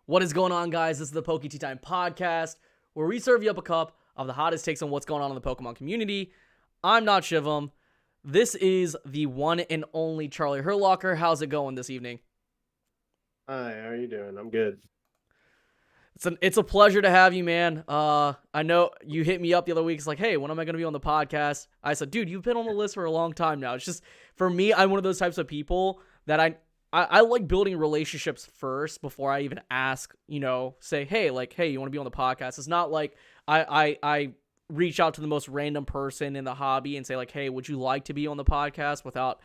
What is going on, guys? This is the Poke Tea Time podcast, where we serve you up a cup of the hottest takes on what's going on in the Pokemon community. I'm not Shivam. This is the one and only Charlie Hurlocker. How's it going this evening? Hi, how are you doing? I'm good. It's a pleasure to have you, man. I know you hit me up the other week. It's like, hey, when am I going to be on the podcast? I said, dude, you've been on the list for a long time now. It's just, for me, I'm one of those types of people that I like building relationships first before I even ask, say, hey, you want to be on the podcast? It's not like I reach out to the most random person in the hobby and say, like, hey, would you like to be on the podcast, without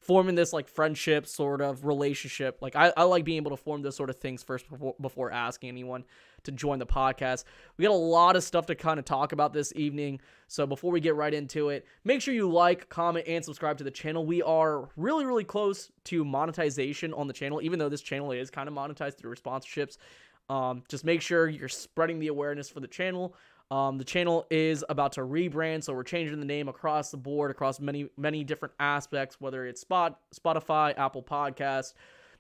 forming this like friendship sort of relationship. Like I like being able to form those sort of things first before asking anyone to join the podcast. We got a lot of stuff to kind of talk about this evening. So before we get right into it, make sure you like, comment, and subscribe to the channel. We are really, really close to monetization on the channel, even though this channel is kind of monetized through sponsorships. Just make sure you're spreading the awareness for the channel. The channel is about to rebrand, so we're changing the name across the board, across many different aspects, whether it's Spotify, Apple Podcasts,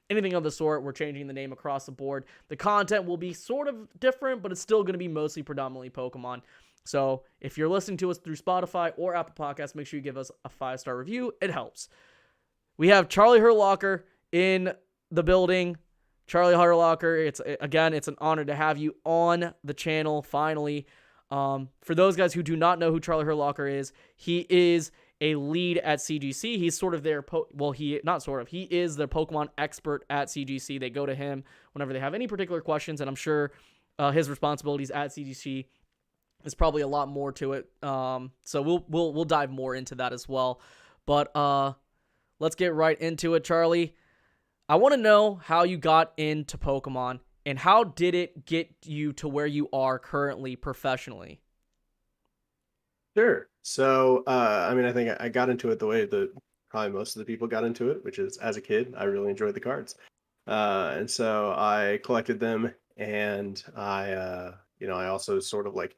anything of the sort. We're changing the name across the board. The content will be sort of different, but it's still going to be mostly predominantly Pokemon. So if you're listening to us through Spotify or Apple Podcasts, make sure you give us a 5-star review. It helps. We have Charlie Hurlocker in the building. Charlie Hurlocker, it's an honor to have you on the channel finally. For those guys who do not know who Charlie Hurlocker is, he is a lead at CGC. He's sort of their he is the Pokemon expert at CGC. They go to him whenever they have any particular questions, and I'm sure his responsibilities at CGC is probably a lot more to it. So we'll dive more into that as well. But let's get right into it, Charlie. I want to know how you got into Pokemon. And how did it get you to where you are currently professionally? Sure. So, I think I got into it the way that probably most of the people got into it, which is as a kid, I really enjoyed the cards. And so I collected them, and I also sort of like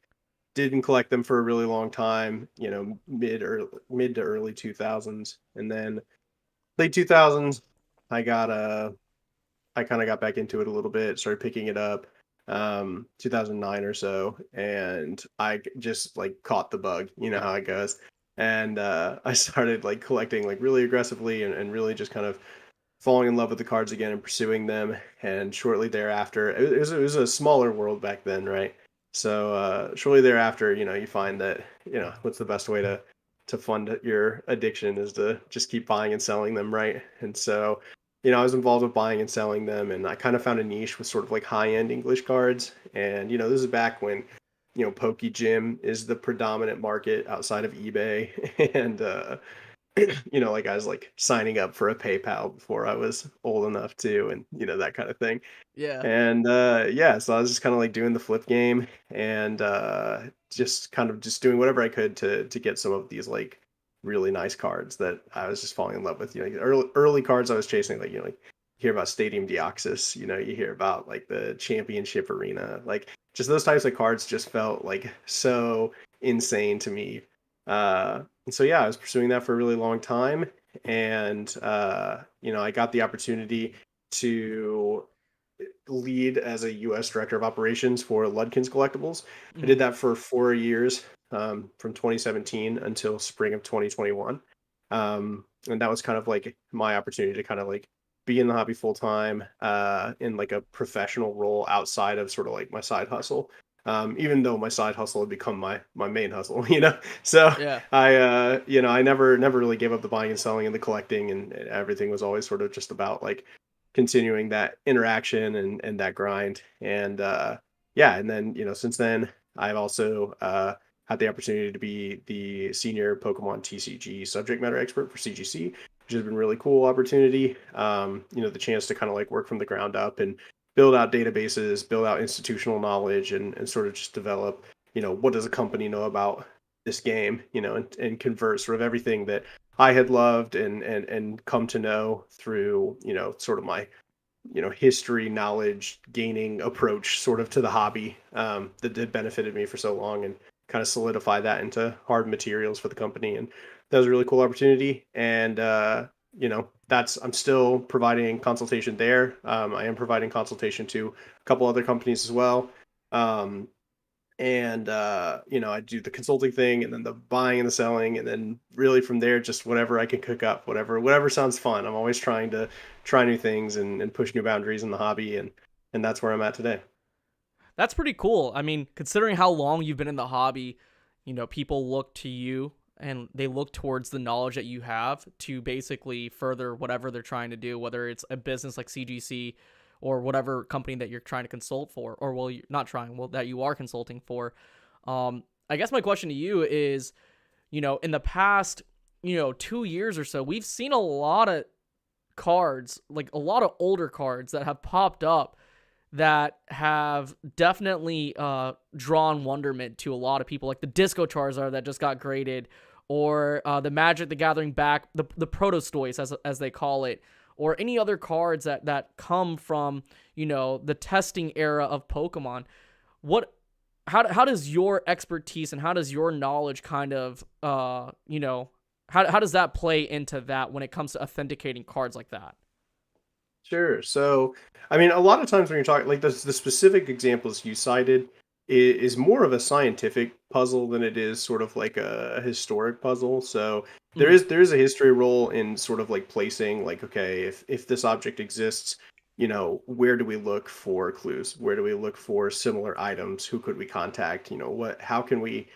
didn't collect them for a really long time, mid to early 2000s. And then late 2000s, I got I kind of got back into it a little bit, started picking it up 2009 or so, and I just like caught the bug. You know how it goes. And I started like collecting like really aggressively, and really just kind of falling in love with the cards again and pursuing them. And shortly thereafter, it was a smaller world back then, right? So shortly thereafter, you find that, what's the best way to fund your addiction is to just keep buying and selling them, right? And so I was involved with buying and selling them, and I kind of found a niche with sort of like high-end English cards. And this is back when Poke Gym is the predominant market outside of eBay. And like I was like signing up for a PayPal before I was old enough to, and that kind of thing. Yeah. And yeah, so I was just kind of like doing the flip game, and just kind of just doing whatever I could to get some of these like really nice cards that I was just falling in love with. Early cards I was chasing, like like you hear about Stadium Deoxys, you hear about like the Championship Arena, like just those types of cards just felt like so insane to me. And so yeah, I was pursuing that for a really long time, and I got the opportunity to lead as a U.S. Director of Operations for Ludkin's Collectibles. I Mhm. did that for 4 years, from 2017 until spring of 2021. And that was kind of like my opportunity to kind of like be in the hobby full time, in like a professional role outside of sort of like my side hustle. Even though my side hustle had become my main hustle, So Yeah. I never really gave up the buying and selling and the collecting, and everything was always sort of just about like continuing that interaction and that grind. And yeah, and then since then I've also had the opportunity to be the senior Pokemon TCG subject matter expert for CGC, which has been really cool opportunity. The chance to kind of like work from the ground up and build out databases, build out institutional knowledge, and sort of just develop, what does a company know about this game, and convert sort of everything that I had loved and come to know through, sort of my, history, knowledge gaining approach sort of to the hobby, that had benefited me for so long, and kind of solidify that into hard materials for the company. And that was a really cool opportunity. And I'm still providing consultation there. I am providing consultation to a couple other companies as well. Um, and I do the consulting thing, and then the buying and the selling, and then really from there, just whatever I can cook up, whatever sounds fun. I'm always trying to try new things and push new boundaries in the hobby, and that's where I'm at today. That's pretty cool. I mean, considering how long you've been in the hobby, people look to you and they look towards the knowledge that you have to basically further whatever they're trying to do, whether it's a business like CGC or whatever company that you're trying to consult for, or well, you're not trying, well, that you are consulting for. I guess my question to you is, in the past, 2 years or so, we've seen a lot of cards, like a lot of older cards that have popped up that have definitely drawn wonderment to a lot of people, like the Disco Charizard that just got graded, or the Magic the Gathering back, the Protostoice as they call it, or any other cards that come from the testing era of Pokemon. How does your expertise and how does your knowledge kind of how does that play into that when it comes to authenticating cards like that? Sure. So, I mean, a lot of times when you're talking, like the specific examples you cited is more of a scientific puzzle than it is sort of like a historic puzzle. So Mhm. there is a history role in sort of like placing, like, okay, if this object exists, where do we look for clues? Where do we look for similar items? Who could we contact? How can we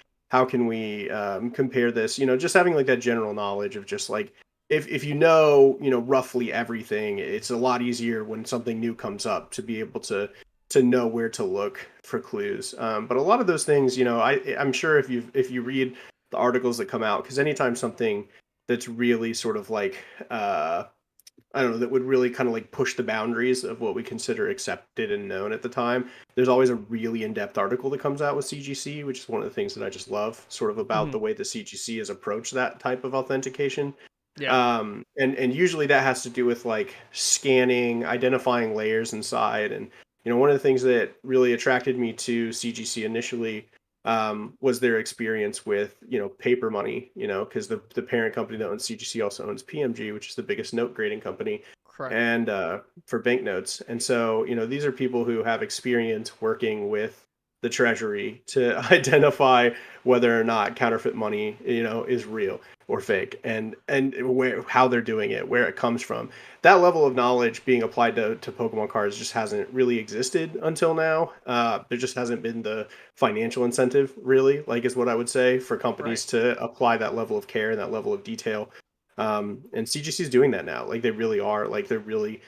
compare this? Just having like that general knowledge of just like if roughly everything, it's a lot easier when something new comes up to be able to know where to look for clues. But a lot of those things, I'm sure if you read the articles that come out, because anytime something that's really sort of like I don't know, that would really kind of like push the boundaries of what we consider accepted and known at the time. There's always a really in-depth article that comes out with CGC, which is one of the things that I just love, sort of about Mhm. the way the CGC has approached that type of authentication. Yeah. And usually that has to do with like scanning, identifying layers inside. And one of the things that really attracted me to CGC initially was their experience with paper money. Because the parent company that owns CGC also owns PMG, which is the biggest note grading company, Correct. and for banknotes. And so these are people who have experience working with the treasury to identify whether or not counterfeit money is real or fake, and where how they're doing it, where it comes from. That level of knowledge being applied to Pokemon cards just hasn't really existed until now. There just hasn't been the financial incentive, really, like is what I would say, for Right. companies to apply that level of care and that level of detail. And CGC is doing that now. Like they really are. Like they're really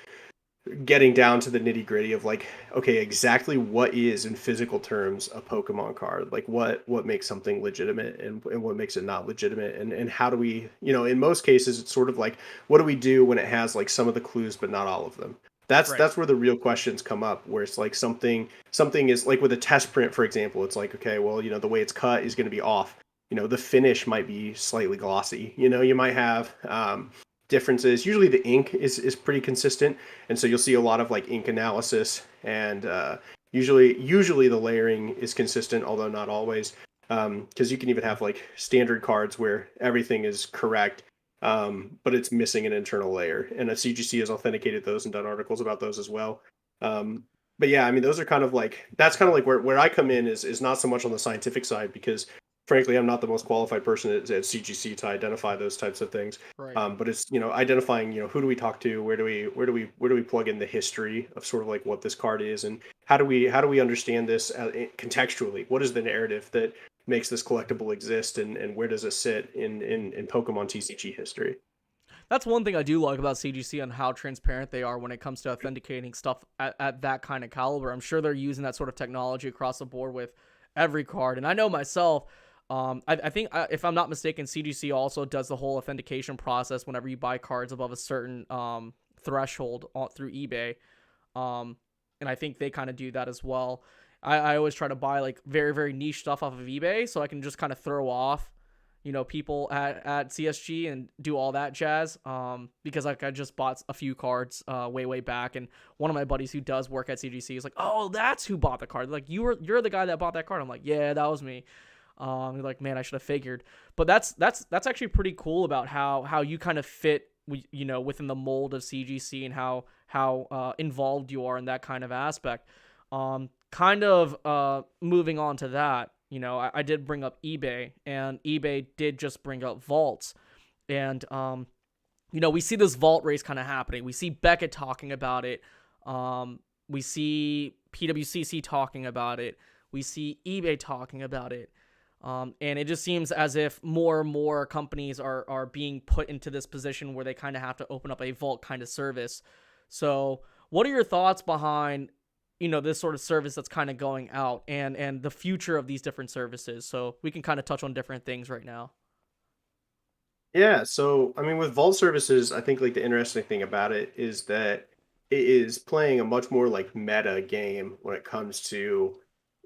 getting down to the nitty gritty of like, okay, exactly what is in physical terms a Pokemon card? Like what makes something legitimate and what makes it not legitimate? And how do we, in most cases, it's sort of like, what do we do when it has like some of the clues but not all of them? That's Right. that's where the real questions come up, where it's like something is like with a test print, for example, it's like, okay, well, the way it's cut is going to be off. The finish might be slightly glossy. You might have differences. Usually the ink is pretty consistent, and so you'll see a lot of like ink analysis, and usually the layering is consistent, although not always. Because you can even have like standard cards where everything is correct, but it's missing an internal layer, and a CGC has authenticated those and done articles about those as well. But yeah, I mean, those are kind of like that's kind of like where I come in is not so much on the scientific side, because frankly I'm not the most qualified person at CGC to identify those types of things. Right. But it's identifying who do we talk to, where do we plug in the history of sort of like what this card is, and how do we understand this contextually? What is the narrative that makes this collectible exist, and where does it sit in Pokemon TCG history? That's one thing I do like about CGC and how transparent they are when it comes to authenticating stuff at that kind of caliber. I'm sure they're using that sort of technology across the board with every card. And I know myself, I think, if I'm not mistaken, CGC also does the whole authentication process whenever you buy cards above a certain threshold through eBay. Um, and I think they kind of do that as well. I always try to buy like very, very niche stuff off of eBay so I can just kind of throw off people at CSG and do all that jazz. Because like I just bought a few cards way back, and one of my buddies who does work at CGC is like, "Oh, that's who bought the card." Like you're the guy that bought that card. I'm like, "Yeah, that was me." Like, man, I should have figured. But that's actually pretty cool about how you kind of fit within the mold of CGC and how involved you are in that kind of aspect. Kind of moving on to that, I did bring up eBay, and eBay did just bring up vaults, and we see this vault race kind of happening. We see Beckett talking about it. We see PWCC talking about it. We see eBay talking about it. And it just seems as if more and more companies are being put into this position where they kind of have to open up a vault kind of service. So what are your thoughts behind, this sort of service that's kind of going out, and the future of these different services? So we can kind of touch on different things right now. Yeah, so I mean, with vault services, I think like the interesting thing about it is that it is playing a much more like meta game when it comes to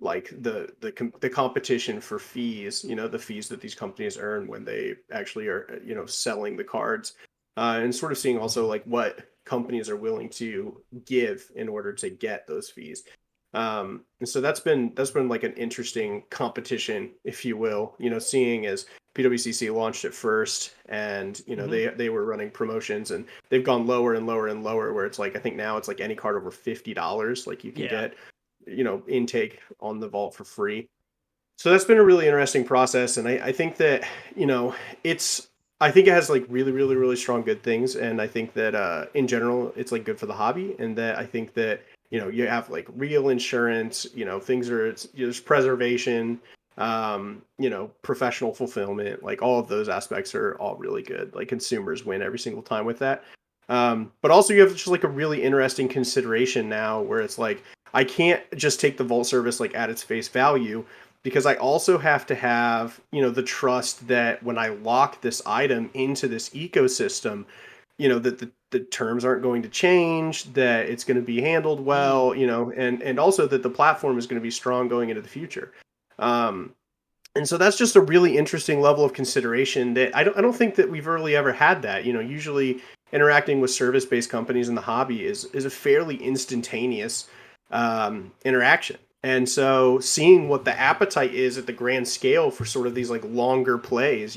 like the competition for fees, the fees that these companies earn when they actually are, selling the cards, and sort of seeing also like what companies are willing to give in order to get those fees. And so that's been like an interesting competition, if you will, seeing as PWCC launched it first, and Mm-hmm. they were running promotions, and they've gone lower and lower and lower, where it's like I think now it's like any card over $50, like you can Yeah. get, intake on the vault for free. So that's been a really interesting process, and I think that it's I think it has like really really really strong good things, and I think that in general it's like good for the hobby, and that I think that you have like real insurance, things are there's preservation, professional fulfillment, like all of those aspects are all really good. Like consumers win every single time with that. But also you have just like a really interesting consideration now where it's like I can't just take the vault service like at its face value, because I also have to have, the trust that when I lock this item into this ecosystem, that the terms aren't going to change, that it's going to be handled Mm. well, and also that the platform is going to be strong going into the future. Um, and so that's just a really interesting level of consideration that I don't think that we've really ever had that. Usually interacting with service-based companies in the hobby is a fairly instantaneous interaction. And so seeing what the appetite is at the grand scale for sort of these like longer plays,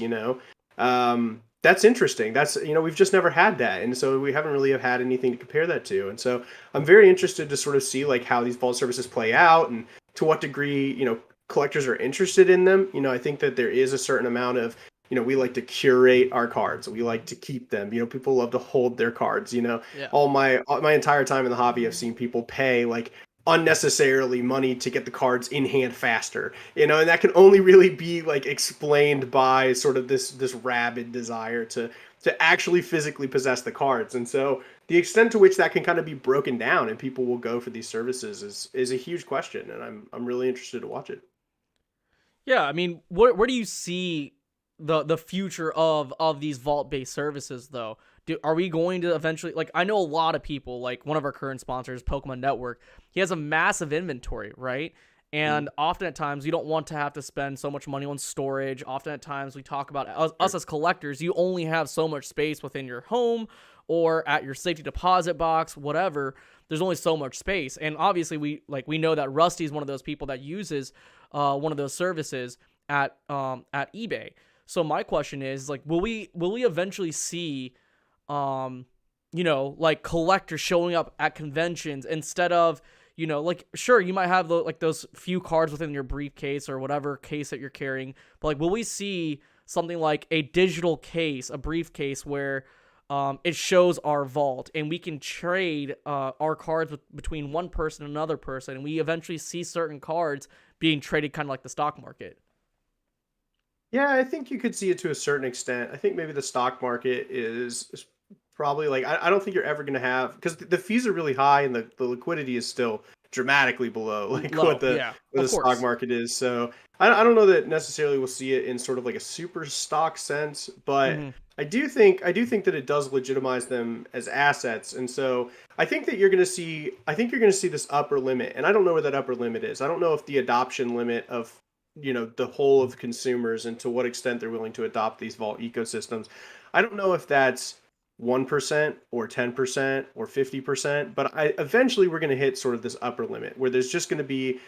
that's interesting. That's, we've just never had that. And so we haven't really have had anything to compare that to. And so I'm very interested to sort of see like how these vault services play out, and to what degree, collectors are interested in them. I think that there is a certain amount of, we like to curate our cards. We like to keep them. People love to hold their cards. Yeah. All my entire time in the hobby, I've seen people pay like unnecessarily money to get the cards in hand faster. And that can only really be like explained by sort of this rabid desire to actually physically possess the cards. And so the extent to which that can kind of be broken down and people will go for these services is a huge question, and I'm really interested to watch it. Yeah, I mean, where do you see the future of these vault based services though? Are we going to eventually, like, I know a lot of people, like one of our current sponsors, Pokemon Network, he has a massive inventory, right? Mhm. And often at times you don't want to have to spend so much money on storage. Often at times we talk about us Sure. as collectors, you only have so much space within your home or at your safety deposit box, whatever. There's only so much space. And obviously we know that Rusty is one of those people that uses one of those services at eBay. So my question is, like, will we eventually see like collectors showing up at conventions instead of, like, sure, you might have like those few cards within your briefcase or whatever case that you're carrying, but like, will we see something like a digital case, a briefcase where it shows our vault and we can trade our cards between one person and another person, and we eventually see certain cards being traded kind of like the stock market? Yeah, I think you could see it to a certain extent. I think maybe the stock market is probably like I don't think you're ever going to have, because the fees are really high, and the liquidity is still dramatically below like what Low, the yeah, what of the stock course. market is. So I don't know that necessarily we'll see it in sort of like a super stock sense, but Hmm. I do think that it does legitimize them as assets. And so I think you're going to see this upper limit, and I don't know where that upper limit is. I don't know if the adoption limit of the whole of consumers, and to what extent they're willing to adopt these vault ecosystems. I don't know if that's 1% or 10% or 50%, but eventually we're going to hit sort of this upper limit where there's going to be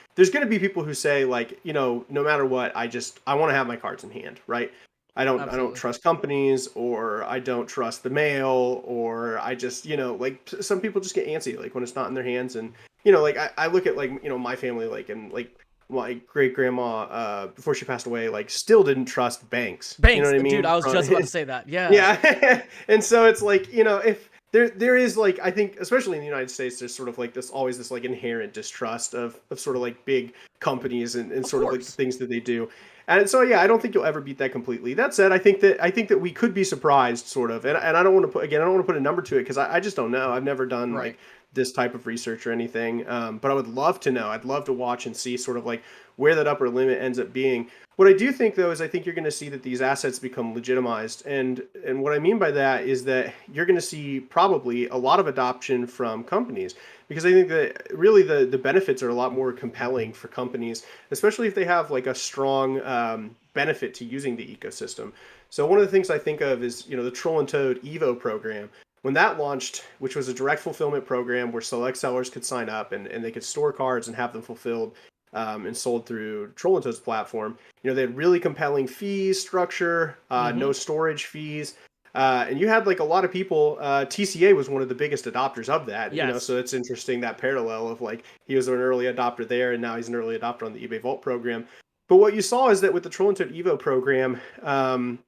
people who say like, no matter what, I want to have my cards in hand, right? I don't Absolutely. trust companies, or I don't trust the mail, or I just, like some people just get antsy like when it's not in their hands. And like I look at like my family, like, and like my great grandma before she passed away, like still didn't trust banks. You know Banks, what I dude, mean? I was just about to say that. Yeah. Yeah. And so it's like, if there is like, I think especially in the United States, there's sort of like this always this like inherent distrust of sort of like big companies and Of sort of like the course. things that they do. And so yeah, I don't think you'll ever beat that completely. That said, I think that we could be surprised sort of. And I don't want to put, again, I don't want to put a number to it because I just don't know. I've never done Right. like this type of research or anything. But I would love to know. I'd love to watch and see sort of like where that upper limit ends up being. What I do think though is I think you're going to see that these assets become legitimized, and what I mean by that is that you're going to see probably a lot of adoption from companies, because I think that really the benefits are a lot more compelling for companies, especially if they have like a strong benefit to using the ecosystem. So one of the things I think of is the Troll and Toad Evo program. When that launched, which was a direct fulfillment program where select sellers could sign up and they could store cards and have them fulfilled and sold through Troll and Toad's platform. They had really compelling fees structure, Mm-hmm. no storage fees. And you had like a lot of people. TCA was one of the biggest adopters of that. Yes. So it's interesting that parallel of like he was an early adopter there, and now he's an early adopter on the eBay Vault program. But what you saw is that with the Troll and Toad Evo program,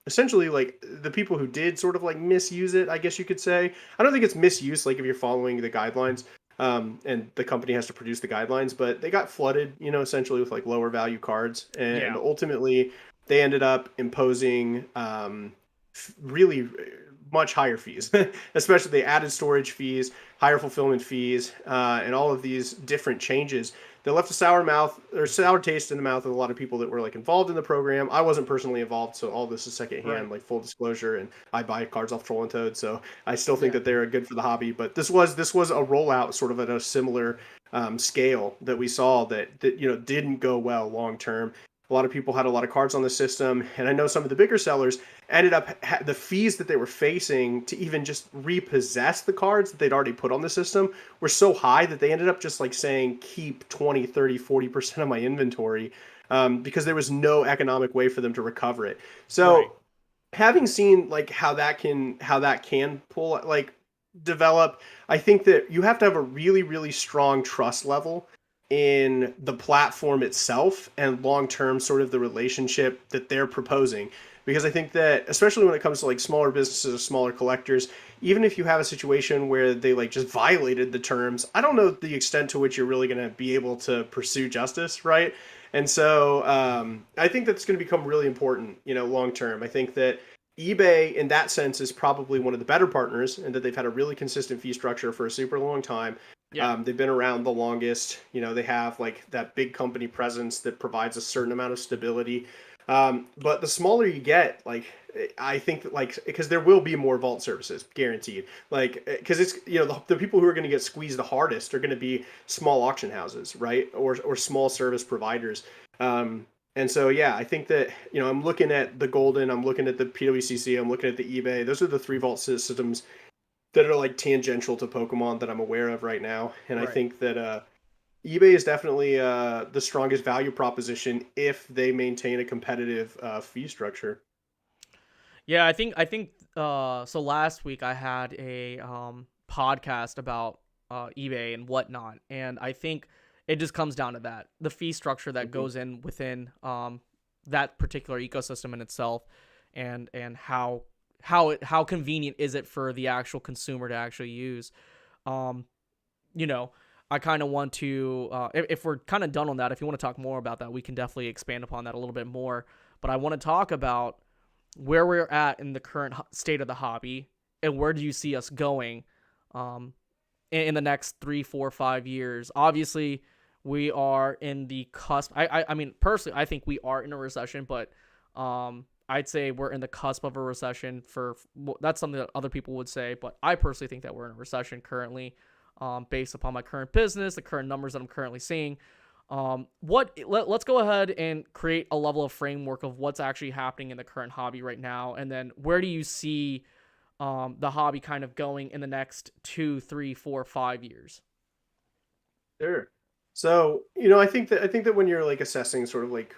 essentially like the people who did sort of like misuse it, I guess you could say. I don't think it's misuse, like if you're following the guidelines, and the company has to produce the guidelines, but they got flooded, essentially with like lower value cards, and Yeah. ultimately they ended up imposing really much higher fees. Especially they added storage fees, higher fulfillment fees, and all of these different changes that left a sour taste in the mouth of a lot of people that were like involved in the program. I wasn't personally involved, so all this is Right. secondhand, like full disclosure, and I buy cards off Troll and Toad, so I still think Yeah. that they're good for the hobby. But this was a rollout sort of at a similar scale that we saw that didn't go well long term. A lot of people had a lot of cards on the system, and I know some of the bigger sellers ended up the fees that they were facing to even just repossess the cards that they'd already put on the system were so high that they ended up just like saying keep 20, 30, 40% of my inventory, because there was no economic way for them to recover it. Right. So having seen like how that can pull like develop, I think that you have to have a really really strong trust level in the platform itself and long term sort of the relationship that they're proposing, because I think that especially when it comes to like smaller businesses or smaller collectors, even if you have a situation where they like just violated the terms, I don't know the extent to which you're really going to be able to pursue justice, right? And so I think that's going to become really important, long term. I think that eBay, in that sense, is probably one of the better partners, and that they've had a really consistent fee structure for a super long time. Yeah. They've been around the longest. They have like that big company presence that provides a certain amount of stability. But the smaller you get, like I think that like because there will be more vault services, guaranteed. Like because it's the people who are going to get squeezed the hardest are going to be small auction houses, right, or small service providers. And so yeah, I think that I'm looking at the Golden, I'm looking at the PWCC, I'm looking at the eBay. Those are the three vault systems that are like tangential to Pokemon that I'm aware of right now. And I Right. think that eBay is definitely the strongest value proposition if they maintain a competitive fee structure. Yeah, I think so last week I had a podcast about eBay and whatnot, and I think it just comes down to that. The fee structure that Mhm. goes in within that particular ecosystem in itself, and how convenient is it for the actual consumer to actually use. Um you know, I kind of want to, if we're kind of done on that, if you want to talk more about that, we can definitely expand upon that a little bit more. But I want to talk about where we're at in the current state of the hobby, and where do you see us going um, in the next 3, 4, 5 years. Obviously, we are in the cusp. I mean, personally, I think we are in a recession, but I'd say we're in the cusp of a recession. That's something that other people would say, but I personally think that we're in a recession currently, based upon my current business, the current numbers that I'm currently seeing. Let's go ahead and create a level of framework of what's actually happening in the current hobby right now, and then where do you see the hobby kind of going in the next 2, 3, 4, 5 years? Sure. So, I think that when you're like assessing sort of like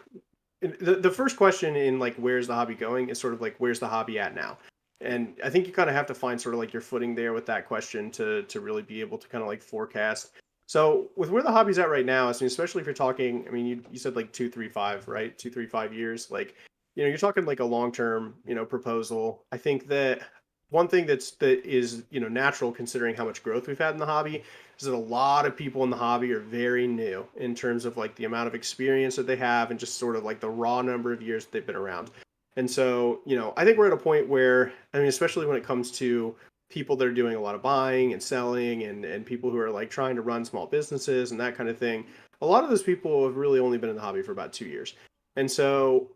the first question in like where's the hobby going is sort of like where's the hobby at now, and I think you kind of have to find sort of like your footing there with that question to really be able to kind of like forecast. So with where the hobby's at right now, I mean, especially if you're talking, I mean, you said like 2, 3, 5, right? 2, 3, 5 years, like, you're talking like a long term, proposal. I think that one thing that is natural considering how much growth we've had in the hobby is that a lot of people in the hobby are very new in terms of like the amount of experience that they have and just sort of like the raw number of years that they've been around. And so, I think we're at a point where, I mean, especially when it comes to people that are doing a lot of buying and selling and people who are like trying to run small businesses and that kind of thing, a lot of those people have really only been in the hobby for about 2 years. And so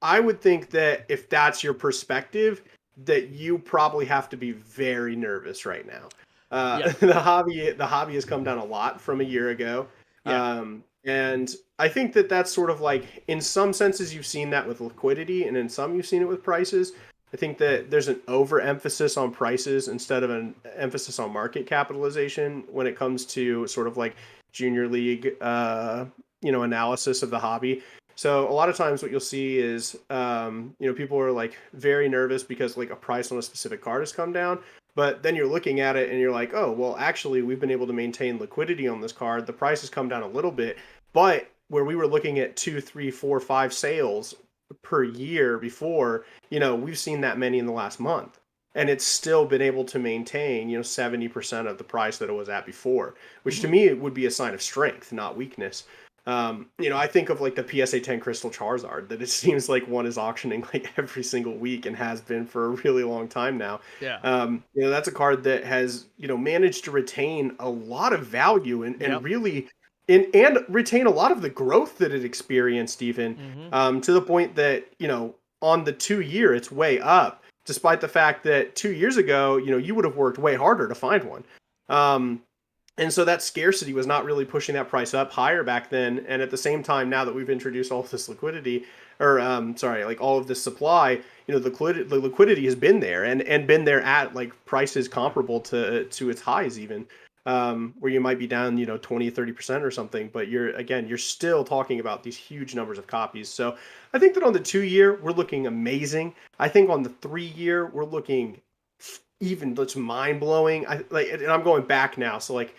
I would think that if that's your perspective, that you probably have to be very nervous right now. Yeah. The hobby has come down a lot from a year ago, Yeah. and I think that that's sort of like in some senses you've seen that with liquidity, and in some you've seen it with prices. I think that there's an overemphasis on prices instead of an emphasis on market capitalization when it comes to sort of like junior league, analysis of the hobby. So a lot of times what you'll see is, people are like very nervous because like a price on a specific card has come down. But then you're looking at it and you're like, oh, well, actually, we've been able to maintain liquidity on this card. The price has come down a little bit, but where we were looking at 2, 3, 4, 5 sales per year before, we've seen that many in the last month. And it's still been able to maintain, 70% of the price that it was at before, which to Mhm. me would be a sign of strength, not weakness. I think of like the PSA 10 Crystal Charizard that it seems like one is auctioning like every single week and has been for a really long time now. Yeah. That's a card that has, managed to retain a lot of value and Yep. really and retain a lot of the growth that it experienced even, Hmm. to the point that, on the 2 year, it's way up, despite the fact that 2 years ago, you would have worked way harder to find one. Um, and so that scarcity was not really pushing that price up higher back then. And at the same time, now that we've introduced all of this liquidity, or sorry, like all of this supply, the liquidity has been there and been there at like prices comparable to its highs even, where you might be down, 20, 30% or something, but you're still talking about these huge numbers of copies. So I think that on the 2 year, we're looking amazing. I think on the 3 year, we're looking even that's mind blowing. I like, and I'm going back now. So like,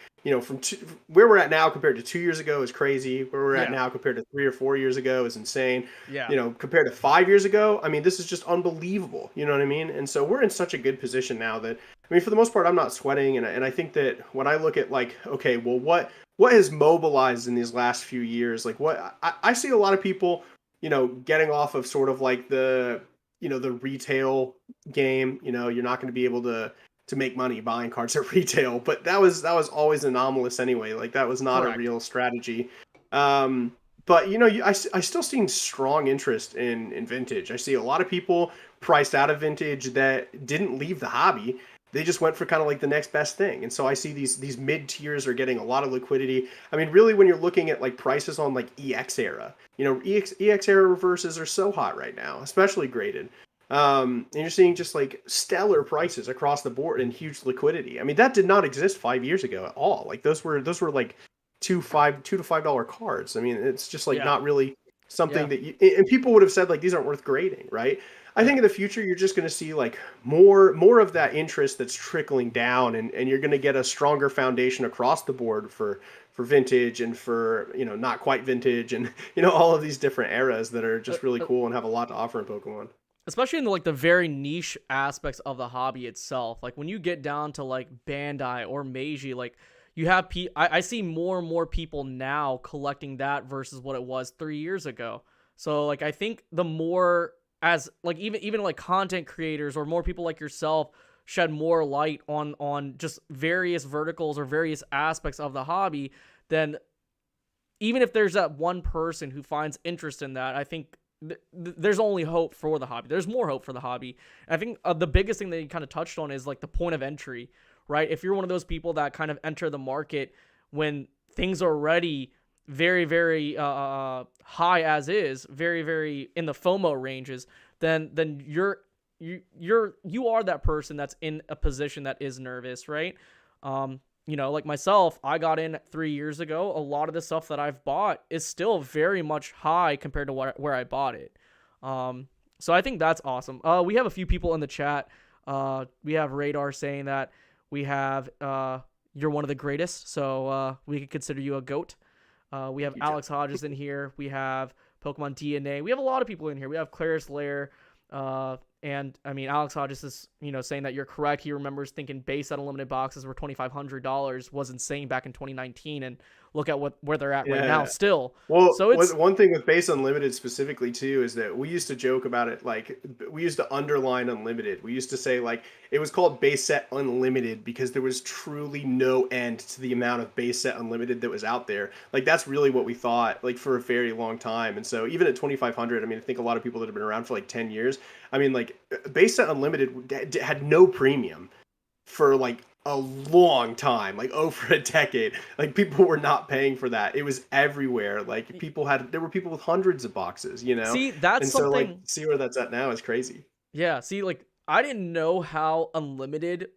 where we're at now compared to 2 years ago is crazy. Where we're at Yeah. now compared to 3 or 4 years ago is insane. Yeah. Compared to 5 years ago, I mean, this is just unbelievable. You know what I mean? And so we're in such a good position now that, I mean, for the most part, I'm not sweating. And I think that when I look at like, okay, well, what has mobilized in these last few years? Like what I see a lot of people, getting off of sort of like the retail game. You're not going to be able to make money buying cards at retail, but that was always anomalous anyway. Like that was not a Correct. real strategy. But I still seeing strong interest in vintage. I see a lot of people priced out of vintage that didn't leave the hobby. They just went for kind of like the next best thing. And so I see these mid tiers are getting a lot of liquidity. I mean, really, when you're looking at like prices on like EX era, EX era reverses are so hot right now, especially graded. And you're seeing just like stellar prices across the board and huge liquidity. I mean, that did not exist 5 years ago at all. Like those were like $2 to $5 cards. I mean, it's just like Yeah. not really something Yeah. that and people would have said like these aren't worth grading, right? I Yeah. think in the future you're just going to see like more of that interest that's trickling down, and you're going to get a stronger foundation across the board for vintage and for not quite vintage and all of these different eras that are Uh, just really uh, cool and have a lot to offer in Pokemon. Especially in the very niche aspects of the hobby itself. Like when you get down to like Bandai or Meiji, like you have I see more and more people now collecting that versus what it was 3 years ago. So like I think the more as like even like content creators or more people like yourself shed more light on just various verticals or various aspects of the hobby, then even if there's that one person who finds interest in that, I think there's only hope for the hobby. There's more hope for the hobby. And I think the biggest thing that you kind of touched on is like the point of entry, right? If you're one of those people that kind of enter the market when things are already very, very high as is, very, very in the FOMO ranges, then you are that person that's in a position that is nervous, right? like myself, I got in 3 years ago. A lot of the stuff that I've bought is still very much high compared to where I bought it. Um, so I think that's awesome. We have a few people in the chat. We have Radar saying that we have you're one of the greatest, so we could consider you a goat. We have Thank you, Jeff. Alex Hodges in here. We have Pokemon DNA. We have a lot of people in here. We have Claire's Lair. And I mean, Alex Hodges is, saying that you're correct. He remembers thinking base set unlimited boxes were $2,500 was insane back in 2019, and look at where they're at right now Yeah. still. Well, So it's one thing with base unlimited specifically too is that we used to joke about it. Like we used to underline unlimited. We used to say like it was called base set unlimited because there was truly no end to the amount of base set unlimited that was out there. Like that's really what we thought like for a very long time. And so even at 2,500, I mean, I think a lot of people that have been around for like 10 years. I mean, like base set unlimited had no premium for like a long time, like over a decade. Like people were not paying for that. It was everywhere. Like there were people with hundreds of boxes, see that's And so like something. see where that's at now is crazy. Yeah, see, like I didn't know how unlimited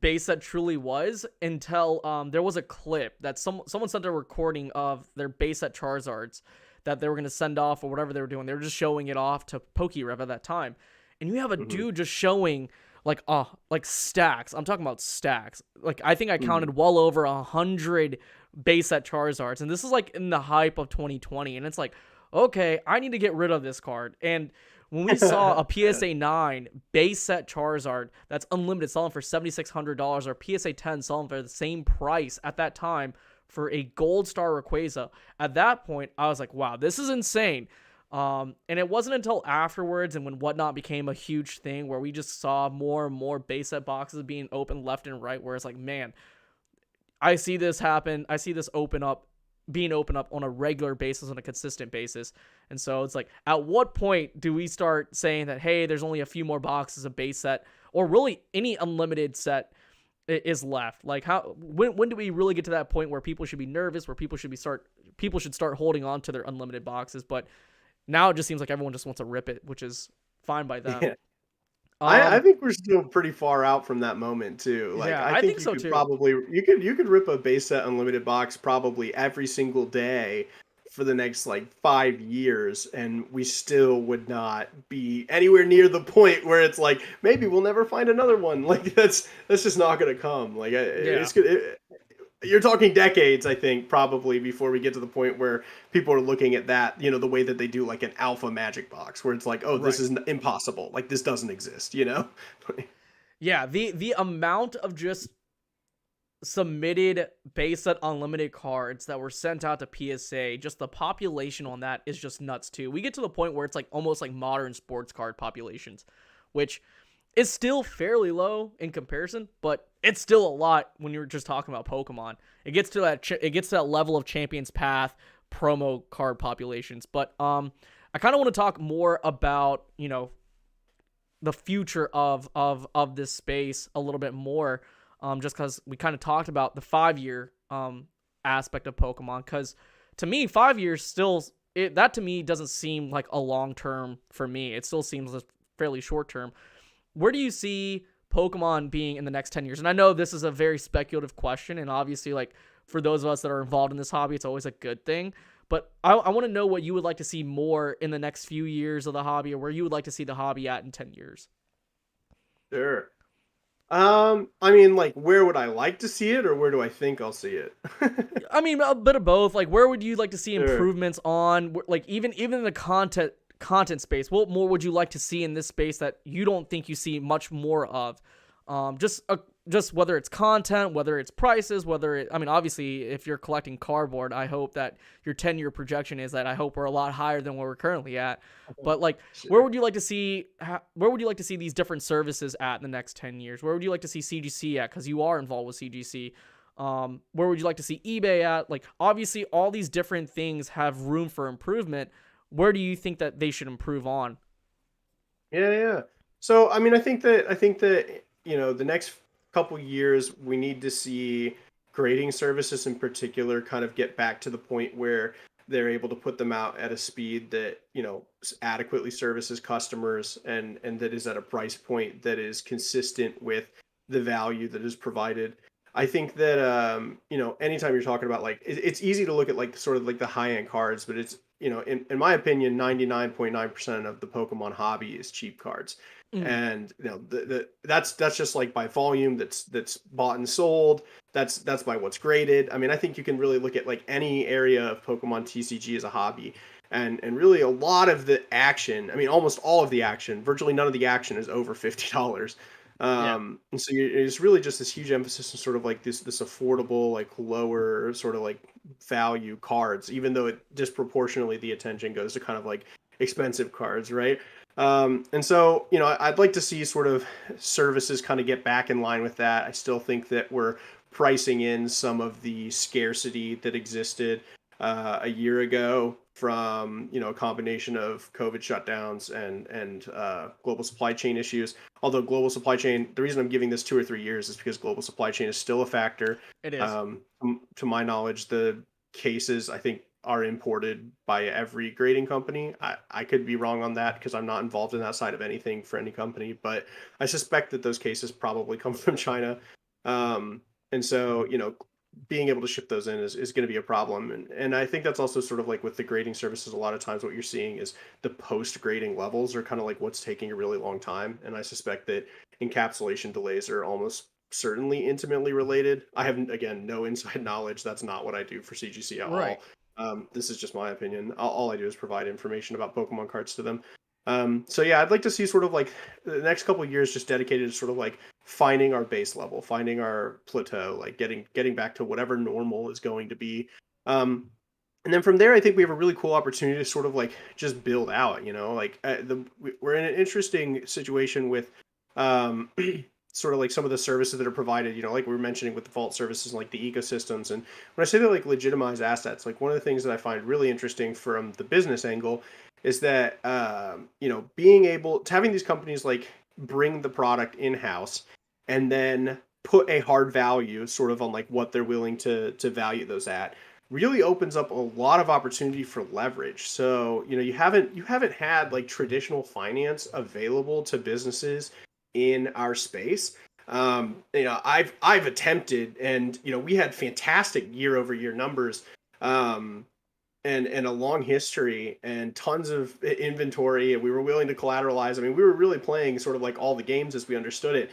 base set truly was until there was a clip that someone sent a recording of their base set Charizards that they were gonna send off or whatever they were doing. They were just showing it off to PokeRev at that time, and you have a Hmm. dude just showing like stacks. I'm talking about stacks. Like I think I Hmm. counted well over 100 base set Charizards, and this is like in the hype of 2020, and it's like, okay, I need to get rid of this card. And when we saw a PSA 9 base set Charizard that's unlimited selling for $7,600, or PSA 10 selling for the same price at that time for a gold star Rayquaza, at that point I was like, wow, this is insane. And it wasn't until afterwards and when Whatnot became a huge thing where we just saw more and more base set boxes being opened left and right, where it's like, man, I see this happen. I see this being opened up on a regular basis, on a consistent basis. And so it's like, at what point do we start saying that, hey, there's only a few more boxes of base set, or really any unlimited set is left? Like, when do we really get to that point where people should be nervous, where people should start holding on to their unlimited boxes? But now it just seems like everyone just wants to rip it, which is fine by them. Yeah. I Um, think we're still pretty far out from that moment too. Like yeah, I I think think you so could too. probably you could rip a base set unlimited box probably every single day for the next like 5 years, and we still would not be anywhere near the point where it's like maybe we'll never find another one. Like that's just not gonna come. Like Yeah, it's good. You're talking decades, I think, probably before we get to the point where people are looking at that, the way that they do like an alpha magic box, where it's like, oh, this right. is impossible. Like this doesn't exist. Yeah, the amount of just submitted base set unlimited cards that were sent out to PSA, just the population on that is just nuts too. We get to the point where it's like almost like modern sports card populations, which is still fairly low in comparison, but it's still a lot when you're just talking about Pokemon. It gets to that level of Champions Path promo card populations. But I kind of want to talk more about, the future of this space a little bit more, just because we kind of talked about the 5 year aspect of Pokemon. Because to me, 5 years still, that to me doesn't seem like a long term for me. It still seems fairly short term. Where do you see Pokemon being in the next 10 years? And I know this is a very speculative question, and obviously, like, for those of us that are involved in this hobby, it's always a good thing. But I want to know what you would like to see more in the next few years of the hobby, or where you would like to see the hobby at in 10 years. Sure. I mean, like, where would I like to see it, or where do I think I'll see it? I mean, a bit of both. Like, where would you like to see Sure. improvements on? Like, even in the content space, what more would you like to see in this space that you don't think you see much more of? Just whether it's content, whether it's prices, I mean, obviously, if you're collecting cardboard, I hope that your 10-year projection is that I hope we're a lot higher than where we're currently at. But like, where Sure. would you like to see? Where would you like to see these different services at in the next 10 years? Where would you like to see CGC at? Because you are involved with CGC. Where would you like to see eBay at? Like, obviously, all these different things have room for improvement. Where do you think that they should improve on? Yeah, yeah. So, I mean, I think that the next couple years we need to see grading services in particular kind of get back to the point where they're able to put them out at a speed that adequately services customers, and that is at a price point that is consistent with the value that is provided. I think that anytime you're talking about like it's easy to look at like sort of like the high end cards, but it's in my opinion, 99.9% of the Pokemon hobby is cheap cards. Mm, And that's just like by volume that's bought and sold. That's by what's graded. I mean, I think you can really look at like any area of Pokemon TCG as a hobby. And really a lot of the action, I mean almost all of the action, virtually none of the action is over $50. yeah. And so it's really just this huge emphasis on sort of like this affordable, like lower sort of like value cards, even though it disproportionately the attention goes to kind of like expensive cards, right? And so, I'd like to see sort of services kind of get back in line with that. I still think that we're pricing in some of the scarcity that existed a year ago from a combination of COVID shutdowns and global supply chain issues. Although global supply chain, the reason I'm giving this 2 or 3 years is because global supply chain is still a factor. It is. To my knowledge, the cases I think are imported by every grading company. I could be wrong on that because I'm not involved in that side of anything for any company, but I suspect that those cases probably come from China. And so, being able to ship those in is going to be a problem. And I think that's also sort of like with the grading services, a lot of times what you're seeing is the post grading levels are kind of like what's taking a really long time. And I suspect that encapsulation delays are almost certainly intimately related. I have, again, no inside knowledge. That's not what I do for CGC at Right. all. This is just my opinion. All I do is provide information about Pokemon cards to them. So yeah, I'd like to see sort of like the next couple of years just dedicated to sort of like finding our base level, finding our plateau, like getting back to whatever normal is going to be. And then from there, I think we have a really cool opportunity to sort of like just build out. We're in an interesting situation with sort of like some of the services that are provided. Like we were mentioning with the vault services and like the ecosystems. And when I say that like legitimize assets, like one of the things that I find really interesting from the business angle is that being able to having these companies like bring the product in house and then put a hard value sort of on like what they're willing to value those at really opens up a lot of opportunity for leverage. So you haven't had like traditional finance available to businesses in our space. I've attempted, and we had fantastic year over year numbers. And a long history and tons of inventory, and we were willing to collateralize. I mean, we were really playing sort of like all the games as we understood it.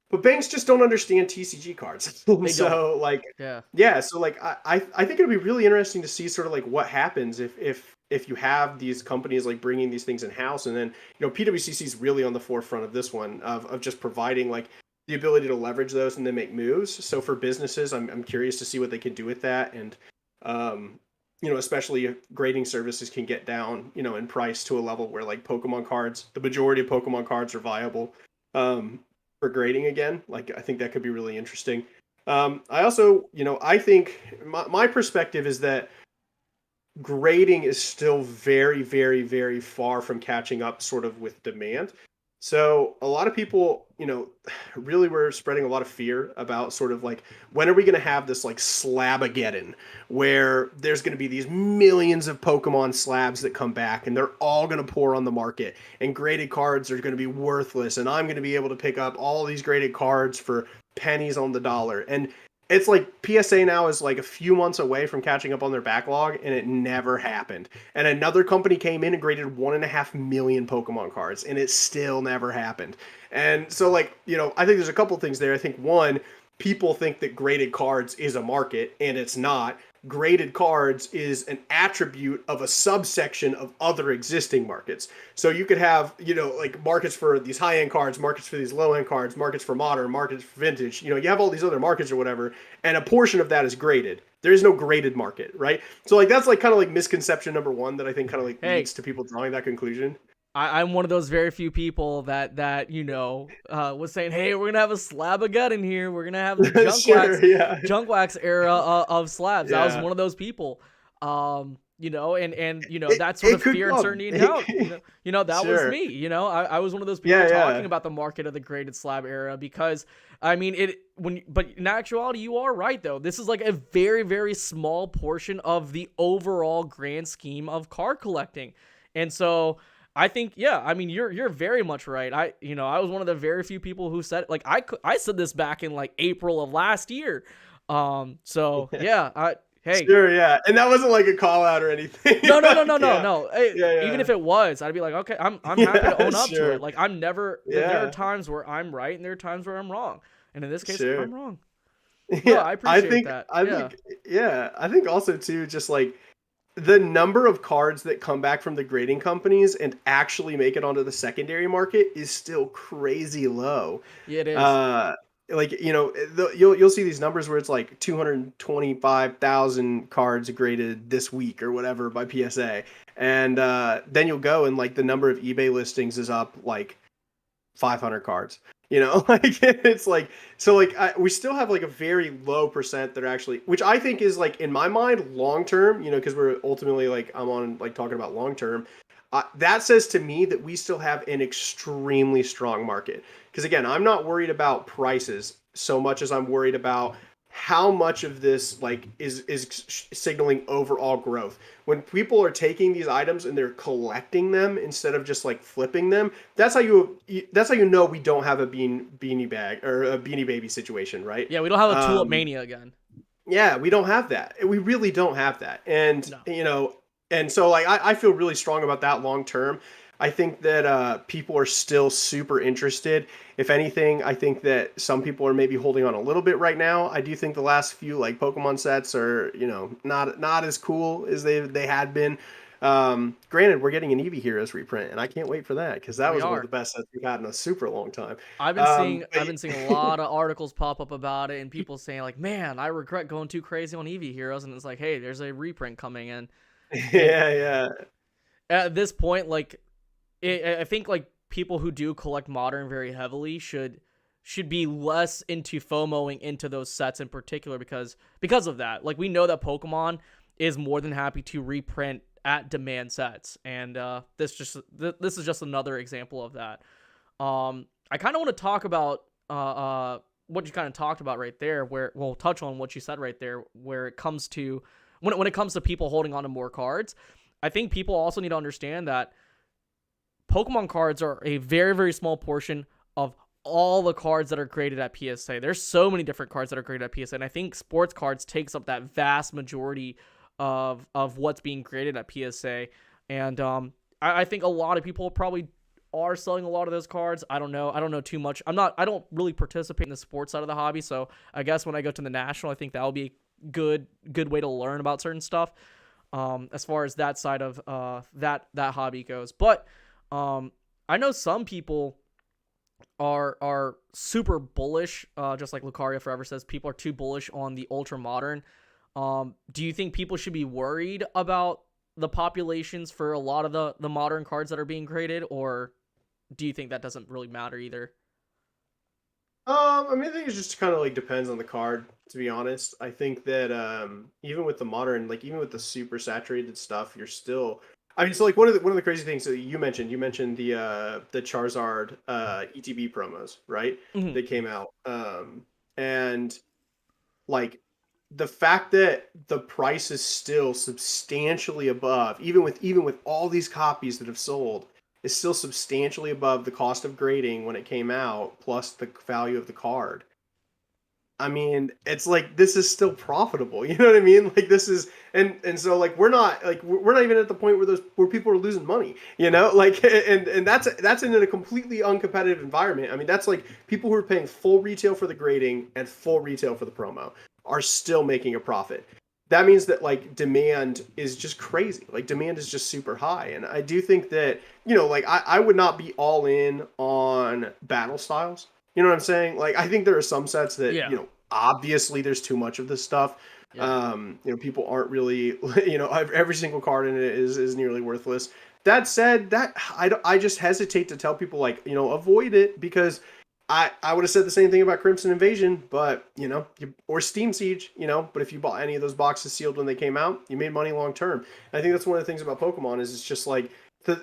But banks just don't understand TCG cards. They don't. So like, Yeah. yeah, so like I think it'd be really interesting to see sort of like what happens if you have these companies like bringing these things in house, and then PWCC is really on the forefront of this one of just providing like the ability to leverage those and then make moves. So for businesses, I'm curious to see what they can do with that. And especially if grading services can get down, in price to a level where like Pokemon cards, the majority of Pokemon cards are viable for grading again. Like, I think that could be really interesting. I also, I think my perspective is that grading is still very, very, very far from catching up sort of with demand. So a lot of people, really were spreading a lot of fear about sort of like, when are we going to have this like Slabageddon where there's going to be these millions of Pokemon slabs that come back and they're all going to pour on the market and graded cards are going to be worthless. And I'm going to be able to pick up all these graded cards for pennies on the dollar. And it's like PSA now is like a few months away from catching up on their backlog, and it never happened. And another company came in and graded 1.5 million Pokemon cards, and it still never happened. And so, like, I think there's a couple things there. I think one, people think that graded cards is a market, and it's not. Graded cards is an attribute of a subsection of other existing markets. So you could have, like markets for these high-end cards, markets for these low-end cards, markets for modern, markets for vintage. You have all these other markets or whatever, and a portion of that is graded. There is no graded market, right? So like that's like kind of like misconception number one that I think kind of like leads to people drawing that conclusion. I'm one of those very few people that was saying, "Hey, we're gonna have a slab of gut in here. We're gonna have the Sure, yeah. junk wax era of slabs." I was Yeah. one of those people. And that sort It of could fear, come. uncertainty, and doubt. That was Sure. me. I was one of those people Yeah, talking yeah. about the market of the graded slab era because I mean but in actuality, you are right though. This is like a very, very small portion of the overall grand scheme of card collecting, and so. I think, yeah, I mean, you're very much right. I was one of the very few people who said, like, I said this back in like April of last year. So yeah, hey, Sure, yeah, and that wasn't like a call out or anything. no, no, no, no, Like, no, yeah, no. Hey, yeah, even yeah, if it was, I'd be like, okay, I'm happy to yeah, own up to it. sure, Like, I'm never. There are yeah, times where I'm right, and there are times where I'm wrong. And in this case, sure. I'm wrong. No, Yeah, I appreciate that. Yeah, I think also too, just like the number of cards that come back from the grading companies and actually make it onto the secondary market is still crazy low. yeah, it is. Uh, like you'll see these numbers where it's like 225,000 cards graded this week or whatever by PSA, and then you'll go and like the number of eBay listings is up like 500 cards. Like it's like so like we still have like a very low percent that are actually, which I think is like in my mind long term, because we're ultimately like I'm on like talking about long term. That says to me that we still have an extremely strong market. Because again, I'm not worried about prices so much as I'm worried about how much of this like is signaling overall growth. When people are taking these items and they're collecting them instead of just like flipping them, that's how you know we don't have a beanie bag or a beanie baby situation, right? Yeah, we don't have a tulip Um, mania again. yeah, we don't have that. We really don't have that. And, No. and so like I feel really strong about that long term. I think that people are still super interested. If anything, I think that some people are maybe holding on a little bit right now. I do think the last few like Pokemon sets are, not as cool as they had been. Granted, we're getting an Eevee Heroes reprint, and I can't wait for that because that We was one of the are. best sets we've had in a super long time. I've been seeing I've been seeing a lot of articles pop up about it, and people saying like, "Man, I regret going too crazy on Eevee Heroes," and it's like, "Hey, there's a reprint coming in," and Yeah, yeah, at this point, like, I think like people who do collect modern very heavily should be less into FOMOing into those sets in particular because of that. Like, we know that Pokemon is more than happy to reprint at demand sets, and this is just another example of that. I kind of want to talk about what you kind of talked about right there, where we'll touch on what you said right there, where it comes to when it comes to people holding on to more cards. I think people also need to understand that Pokemon cards are a very, very small portion of all the cards that are graded at PSA. There's so many different cards that are graded at PSA, and I think sports cards takes up that vast majority of what's being graded at PSA. And I think a lot of people probably are selling a lot of those cards. I don't know too much. I don't really participate in the sports side of the hobby, so I guess when I go to the national, I think that will be a good way to learn about certain stuff. As far as that side of that hobby goes. But I know some people are super bullish, just like Lucaria Forever says, people are too bullish on the ultra modern. Do you think people should be worried about the populations for a lot of the modern cards that are being graded, or do you think that doesn't really matter either? I think it just kind of like depends on the card, to be honest. I think that even with the modern, like even with the super saturated stuff, you're still. I mean, so like one of the crazy things that you mentioned the Charizard ETB promos, right? Mhm. That came out, and like the fact that the price is still substantially above, even with all these copies that have sold, is still substantially above the cost of grading when it came out, plus the value of the card. I mean, it's like this is still profitable. You know what I mean? Like this is, and so like we're not even at the point where people are losing money. Like and that's in a completely uncompetitive environment. I mean, that's like people who are paying full retail for the grading and full retail for the promo are still making a profit. That means that like demand is just crazy. Like demand is just super high, and I do think that like I would not be all in on battle styles. You know what I'm saying? Like, I think there are some sets that, Yeah, obviously there's too much of this stuff. yeah. People aren't really, every single card in it is nearly worthless. That said, I just hesitate to tell people like, avoid it because I would have said the same thing about Crimson Invasion, but or Steam Siege, but if you bought any of those boxes sealed when they came out, you made money long term. I think that's one of the things about Pokemon is it's just like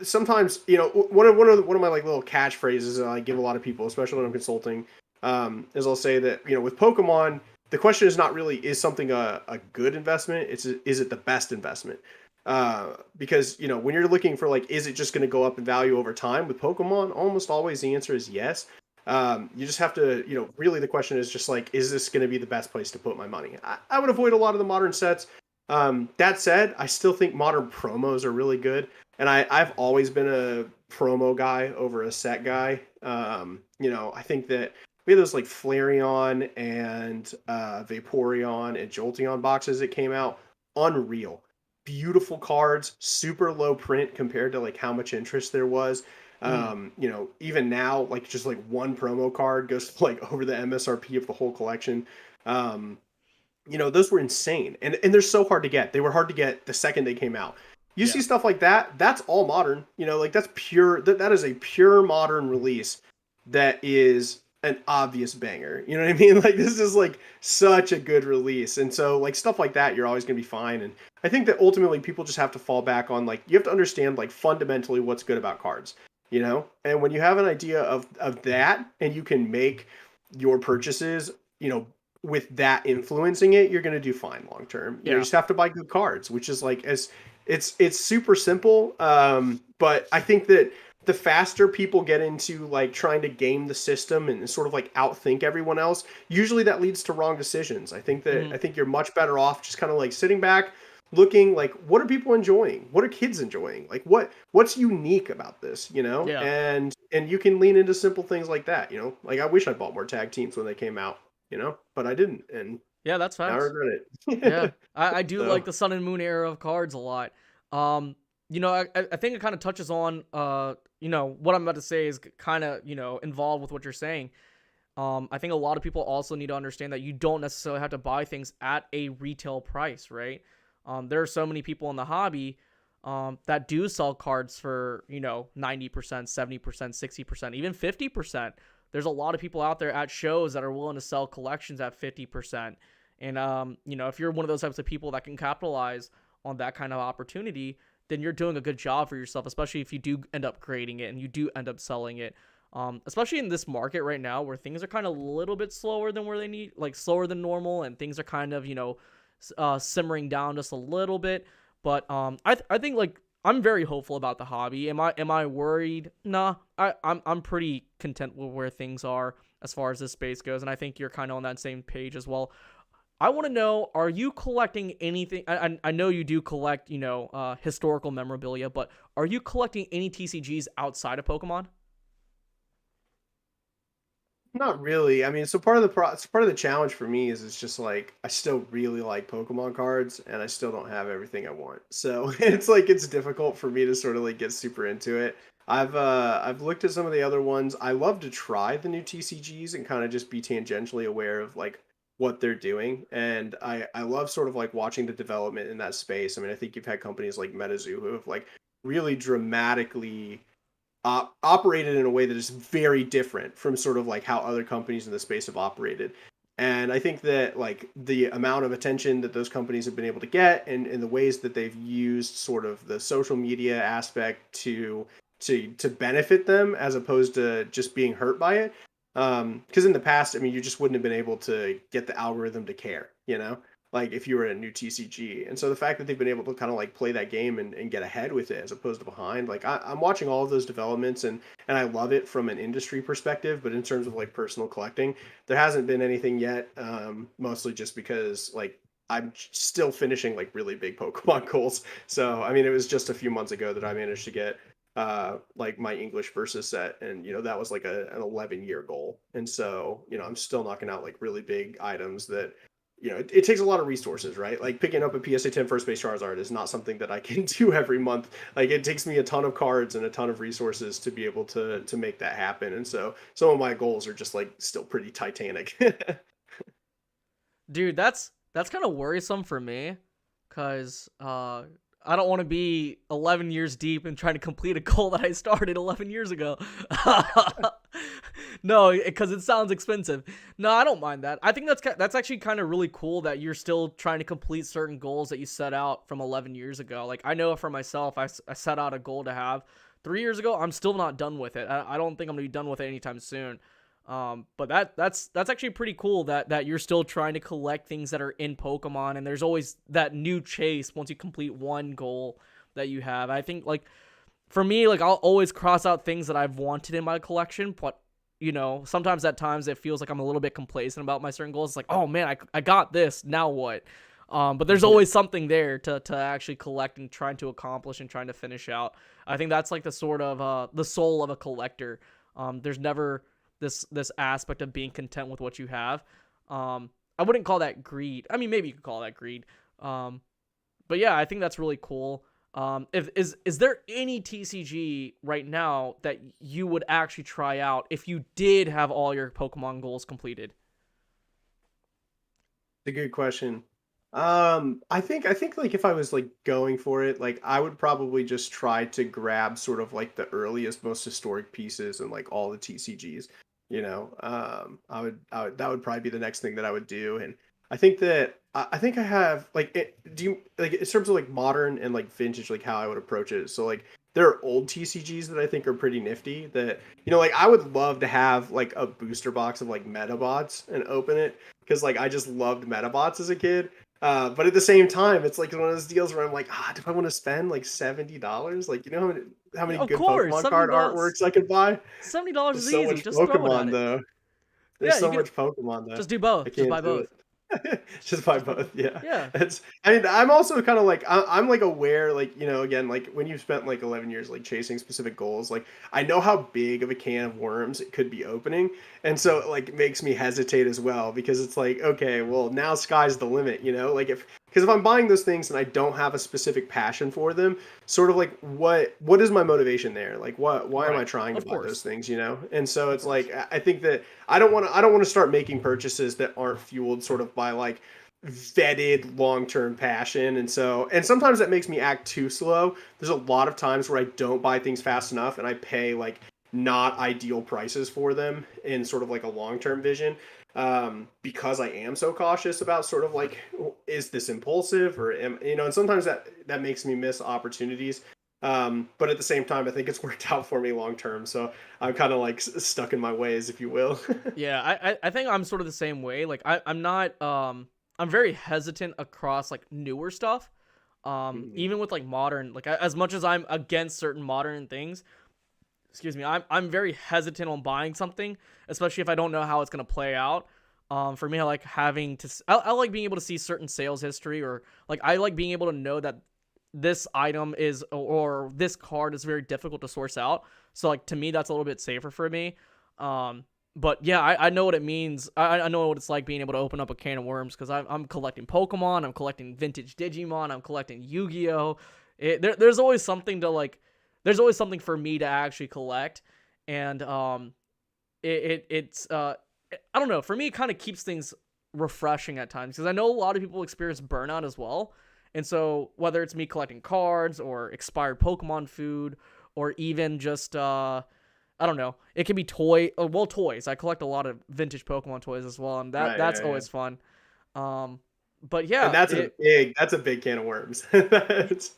sometimes one of my like little catchphrases I give a lot of people, especially when I'm consulting, is I'll say that with Pokemon, the question is not really is something a good investment. It's is it the best investment? Because when you're looking for like, is it just going to go up in value over time with Pokemon? Almost always the answer is yes. You just have to, really the question is just like, is this going to be the best place to put my money? I would avoid a lot of the modern sets. That said, I still think modern promos are really good. And I've always been a promo guy over a set guy. I think that we had those like Flareon and Vaporeon and Jolteon boxes that came out. Unreal. Beautiful cards, super low print compared to like how much interest there was. Mm, Even now, like just like one promo card goes like over the MSRP of the whole collection. Those were insane. And they're so hard to get. They were hard to get the second they came out. You yeah. see stuff like that, that's all modern. Like that's pure that is a pure modern release that is an obvious banger. You know what I mean? Like this is like such a good release. And so like stuff like that, you're always going to be fine. And I think that ultimately people just have to fall back on like you have to understand like fundamentally what's good about cards, And when you have an idea of that and you can make your purchases, with that influencing it, you're going to do fine long term. You Yeah. just have to buy good cards, which is like as it's super simple. But I think that the faster people get into like trying to game the system and sort of like outthink everyone else, usually that leads to wrong decisions. I think you're much better off just kind of like sitting back, looking like what are people enjoying? What are kids enjoying? Like what's unique about this, Yeah. And you can lean into simple things like that, Like I wish I bought more tag teams when they came out, but I didn't, and Yeah, that's now I facts. regret Yeah, it. I do like So the Sun and Moon era of cards a lot. Um, I think it kind of touches on, what I'm about to say is kind of, involved with what you're saying. I think a lot of people also need to understand that you don't necessarily have to buy things at a retail price, right? There are so many people in the hobby, that do sell cards for, 90%, 70%, 60%, even 50%. There's a lot of people out there at shows that are willing to sell collections at 50%. And, if you're one of those types of people that can capitalize on that kind of opportunity, then you're doing a good job for yourself, especially if you do end up creating it and you do end up selling it. Especially in this market right now where things are kind of a little bit slower than where they need, like slower than normal, and things are kind of, simmering down just a little bit. But I think like I'm very hopeful about the hobby. Am I worried? Nah, I'm pretty content with where things are as far as this space goes, and I think you're kind of on that same page as well. I want to know, are you collecting anything? I know you do collect, historical memorabilia, but are you collecting any TCGs outside of Pokemon? not really. I mean, so part of the challenge for me is it's just like I still really like Pokemon cards and I still don't have everything I want. So it's like it's difficult for me to sort of like get super into it. I've looked at some of the other ones. I love to try the new TCGs and kind of just be tangentially aware of like what they're doing. And I love sort of like watching the development in that space. I mean, I think you've had companies like MetaZoo who have like really dramatically operated in a way that is very different from sort of like how other companies in the space have operated. And I think that like the amount of attention that those companies have been able to get and the ways that they've used sort of the social media aspect to benefit them as opposed to just being hurt by it. Because in the past, I mean, you just wouldn't have been able to get the algorithm to care, like if you were a new TCG. And so the fact that they've been able to kind of like play that game and get ahead with it as opposed to behind, like I'm watching all of those developments and I love it from an industry perspective, but in terms of like personal collecting, there hasn't been anything yet. Mostly just because like I'm still finishing like really big Pokemon goals. So I mean, it was just a few months ago that I managed to get like my English versus set, and that was like an 11-year goal. And so I'm still knocking out like really big items that it takes a lot of resources, right? Like picking up a PSA 10 first base Charizard is not something that I can do every month. Like it takes me a ton of cards and a ton of resources to be able to make that happen. And so some of my goals are just like still pretty titanic. Dude, that's kind of worrisome for me, cause I don't want to be 11 years deep and trying to complete a goal that I started 11 years ago. No, because it sounds expensive. No, I don't mind that. I think that's actually kind of really cool that you're still trying to complete certain goals that you set out from 11 years ago. Like I know for myself, I set out a goal to have 3 years ago. I'm still not done with it. I don't think I'm gonna be done with it anytime soon. But that's actually pretty cool that you're still trying to collect things that are in Pokemon, and there's always that new chase once you complete one goal that you have. I think like for me, like I'll always cross out things that I've wanted in my collection, but sometimes at times it feels like I'm a little bit complacent about my certain goals. It's like, oh man, I got this, now what? But there's always something there to actually collect and trying to accomplish and trying to finish out. I think that's like the sort of the soul of a collector. There's never this aspect of being content with what you have. I wouldn't call that greed. I mean, maybe you could call that greed. But yeah, I think that's really cool. Is there any TCG right now that you would actually try out if you did have all your Pokemon goals completed? It's a good question. I think like if I was like going for it, like I would probably just try to grab sort of like the earliest, most historic pieces and like all the TCGs. I would that would probably be the next thing that I would do. And I think that I think I have like do you like in terms of like modern and like vintage, like how I would approach it. So like there are old TCGs that I think are pretty nifty that like I would love to have like a booster box of like Metabots and open it because like I just loved Metabots as a kid. But at the same time, it's like one of those deals where I'm like, do I want to spend like $70? Like, how many Of good course, Pokemon card $70. artworks I could buy? $70 There's is so easy. much Just throw it at Pokemon it. though. There's Yeah, you so can much Pokemon though. just do I both. Just can't buy do both. it. Just buy Just buy. both, yeah. Yeah. It's. I mean, I'm also kind of like I'm like aware, like again, like when you've spent like 11 years like chasing specific goals, like I know how big of a can of worms it could be opening, and so it like makes me hesitate as well because it's like, okay, well now sky's the limit, like because if I'm buying those things and I don't have a specific passion for them, sort of like what is my motivation there? Like why am I Right. trying to Of buy those course. things? And so Of it's course. like I think that I don't want to start making purchases that aren't fueled sort of by like vetted long-term passion. And sometimes that makes me act too slow. There's a lot of times where I don't buy things fast enough and I pay like not ideal prices for them in sort of like a long-term vision, because I am so cautious about sort of like, is this impulsive or and sometimes that makes me miss opportunities. But at the same time, I think it's worked out for me long term. So I'm kind of like stuck in my ways, if you will. Yeah, I think I'm sort of the same way. Like I'm not I'm very hesitant across like newer stuff. Mhm. Even with like modern, like as much as I'm against certain modern things, excuse me, I'm very hesitant on buying something, especially if I don't know how it's gonna play out. For me, I like having to, I like being able to see certain sales history, or like I like being able to know that this item is or this card is very difficult to source out. So like to me, that's a little bit safer for me. But yeah, I know what it means. I know what it's like being able to open up a can of worms because I'm collecting Pokemon, I'm collecting vintage Digimon, I'm collecting Yu-Gi-Oh. There's always something to like. There's always something for me to actually collect, and it's I don't know. For me, it kind of keeps things refreshing at times because I know a lot of people experience burnout as well. And so whether it's me collecting cards or expired Pokemon food or even just I don't know, it can be toys. I collect a lot of vintage Pokemon toys as well, and Right. that's Yeah. Yeah. always fun. Um, but And yeah, that's a big can of worms.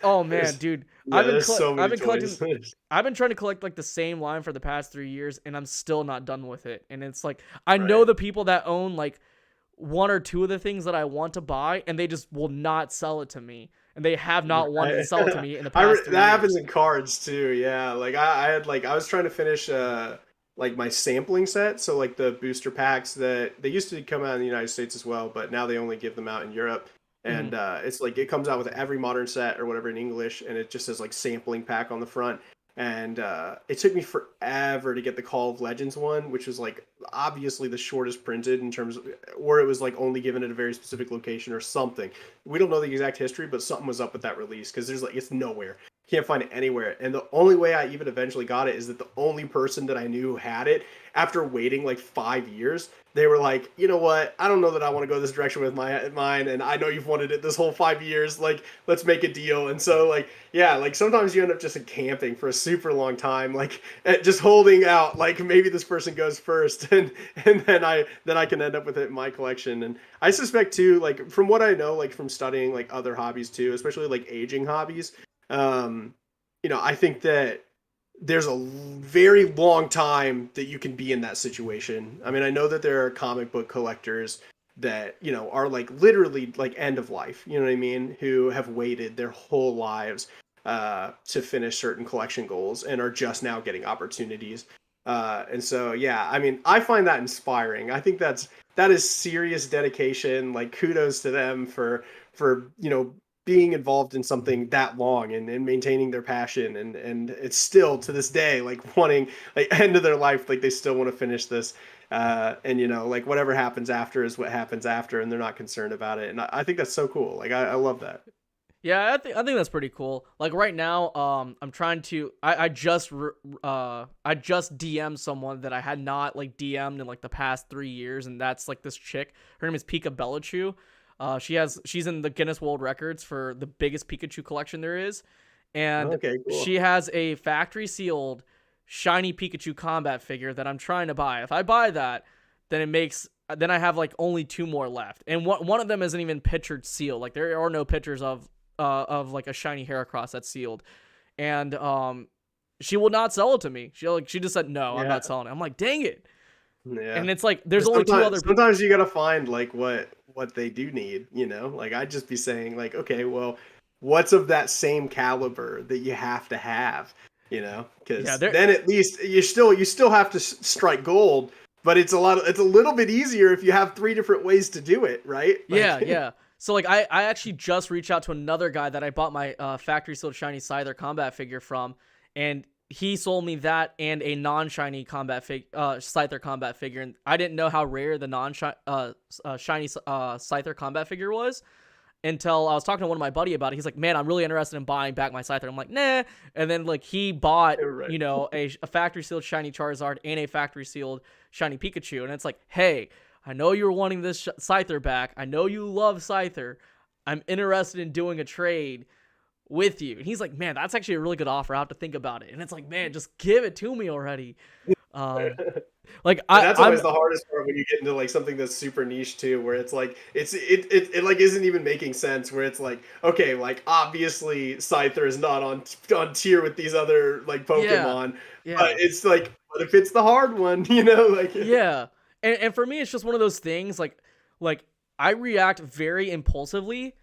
oh man, There's dude, yeah. There's so I've many been collecting. toys. I've been trying to collect like the same line for the past 3 years, and I'm still not done with it. And it's like I know Right. the people that own like one or two of the things that I want to buy, and they just will not sell it to me, and they have not wanted to Right. sell it to me in the past three That happens years. in cards too. Yeah, like I had like I was trying to finish like my sampling set. So like the booster packs that they used to come out in the United States as well, but now they only give them out in Europe. Hmm. And it's like it comes out with every modern set or whatever in English, and it just says like sampling pack on the front. And it took me forever to get the Call of Legends one, which was like obviously the shortest printed in terms of, or it was like only given at a very specific location or something. We don't know the exact history, but something was up with that release because there's like it's nowhere. Can't find it anywhere. And the only way I even eventually got it is that the only person that I knew who had it, after waiting like 5 years, they were like, you know what? I don't know that I want to go this direction with mine, and I know you've wanted it this whole 5 years. Like, let's make a deal. And so, like, yeah, like sometimes you end up just camping for a super long time, like just holding out. Like maybe this person goes first, and then I can end up with it in my collection. And I suspect too, like from what I know, like from studying like other hobbies too, especially like aging hobbies, um, I think that there's a very long time that you can be in that situation. I mean, I know that there are comic book collectors that, you know, are like literally like end of life, you know what I mean, who have waited their whole lives to finish certain collection goals and are just now getting opportunities. And so, yeah, I mean, I find that inspiring. I think that is serious dedication. Like, kudos to them for you know, being involved in something that long and maintaining their passion, and it's still to this day like wanting, like, end of their life, like they still want to finish this, and you know, like whatever happens after is what happens after, and they're not concerned about it, and I think that's so cool. Like, I love that. Yeah, I think that's pretty cool. Like right now, I'm trying to. I just DM'd someone that I had not like DM'd in like the past 3 years, and that's like this chick. Her name is Pika Bellichu. She's in the Guinness World Records for the biggest Pikachu collection there is, and Okay, cool. she has a factory sealed shiny Pikachu combat figure that I'm trying to buy. If I buy that, then I have like only two more left, and one of them isn't even pictured sealed. Like there are no pictures of like a shiny Heracross that's sealed, and she will not sell it to me. She just said no, I'm Yeah, not selling it. I'm like, dang it. yeah. And it's like there's But only two other people. sometimes you gotta find like what they do need, you know? Like, I'd just be saying like, okay, well, what's of that same caliber that you have to have, you know? Yeah, Because there. then at least you still have to strike gold, but it's a little bit easier if you have three different ways to do it, right? Yeah, Like, yeah. So like I actually just reached out to another guy that I bought my factory sealed shiny Scyther combat figure from, and he sold me that and a non-shiny Scyther combat figure, and I didn't know how rare the shiny Scyther combat figure was until I was talking to one of my buddy about it. He's like, "Man, I'm really interested in buying back my Scyther." I'm like, "Nah." And then like he bought, right. you know, a factory sealed shiny Charizard and a factory sealed shiny Pikachu, and it's like, "Hey, I know you were wanting this Scyther back. I know you love Scyther. I'm interested in doing a trade with you." And he's like, "Man, that's actually a really good offer. I have to think about it." And it's like, "Man, just give it to me already." Um, like And that's I'm always the hardest part when you get into like something that's super niche too, where it's like it like isn't even making sense. Where it's like, okay, like obviously Scyther is not on tier with these other like yeah, Pokemon, but yeah. it's like, but if it's the hard one, you know, like Yeah. And for me it's just one of those things like I react very impulsively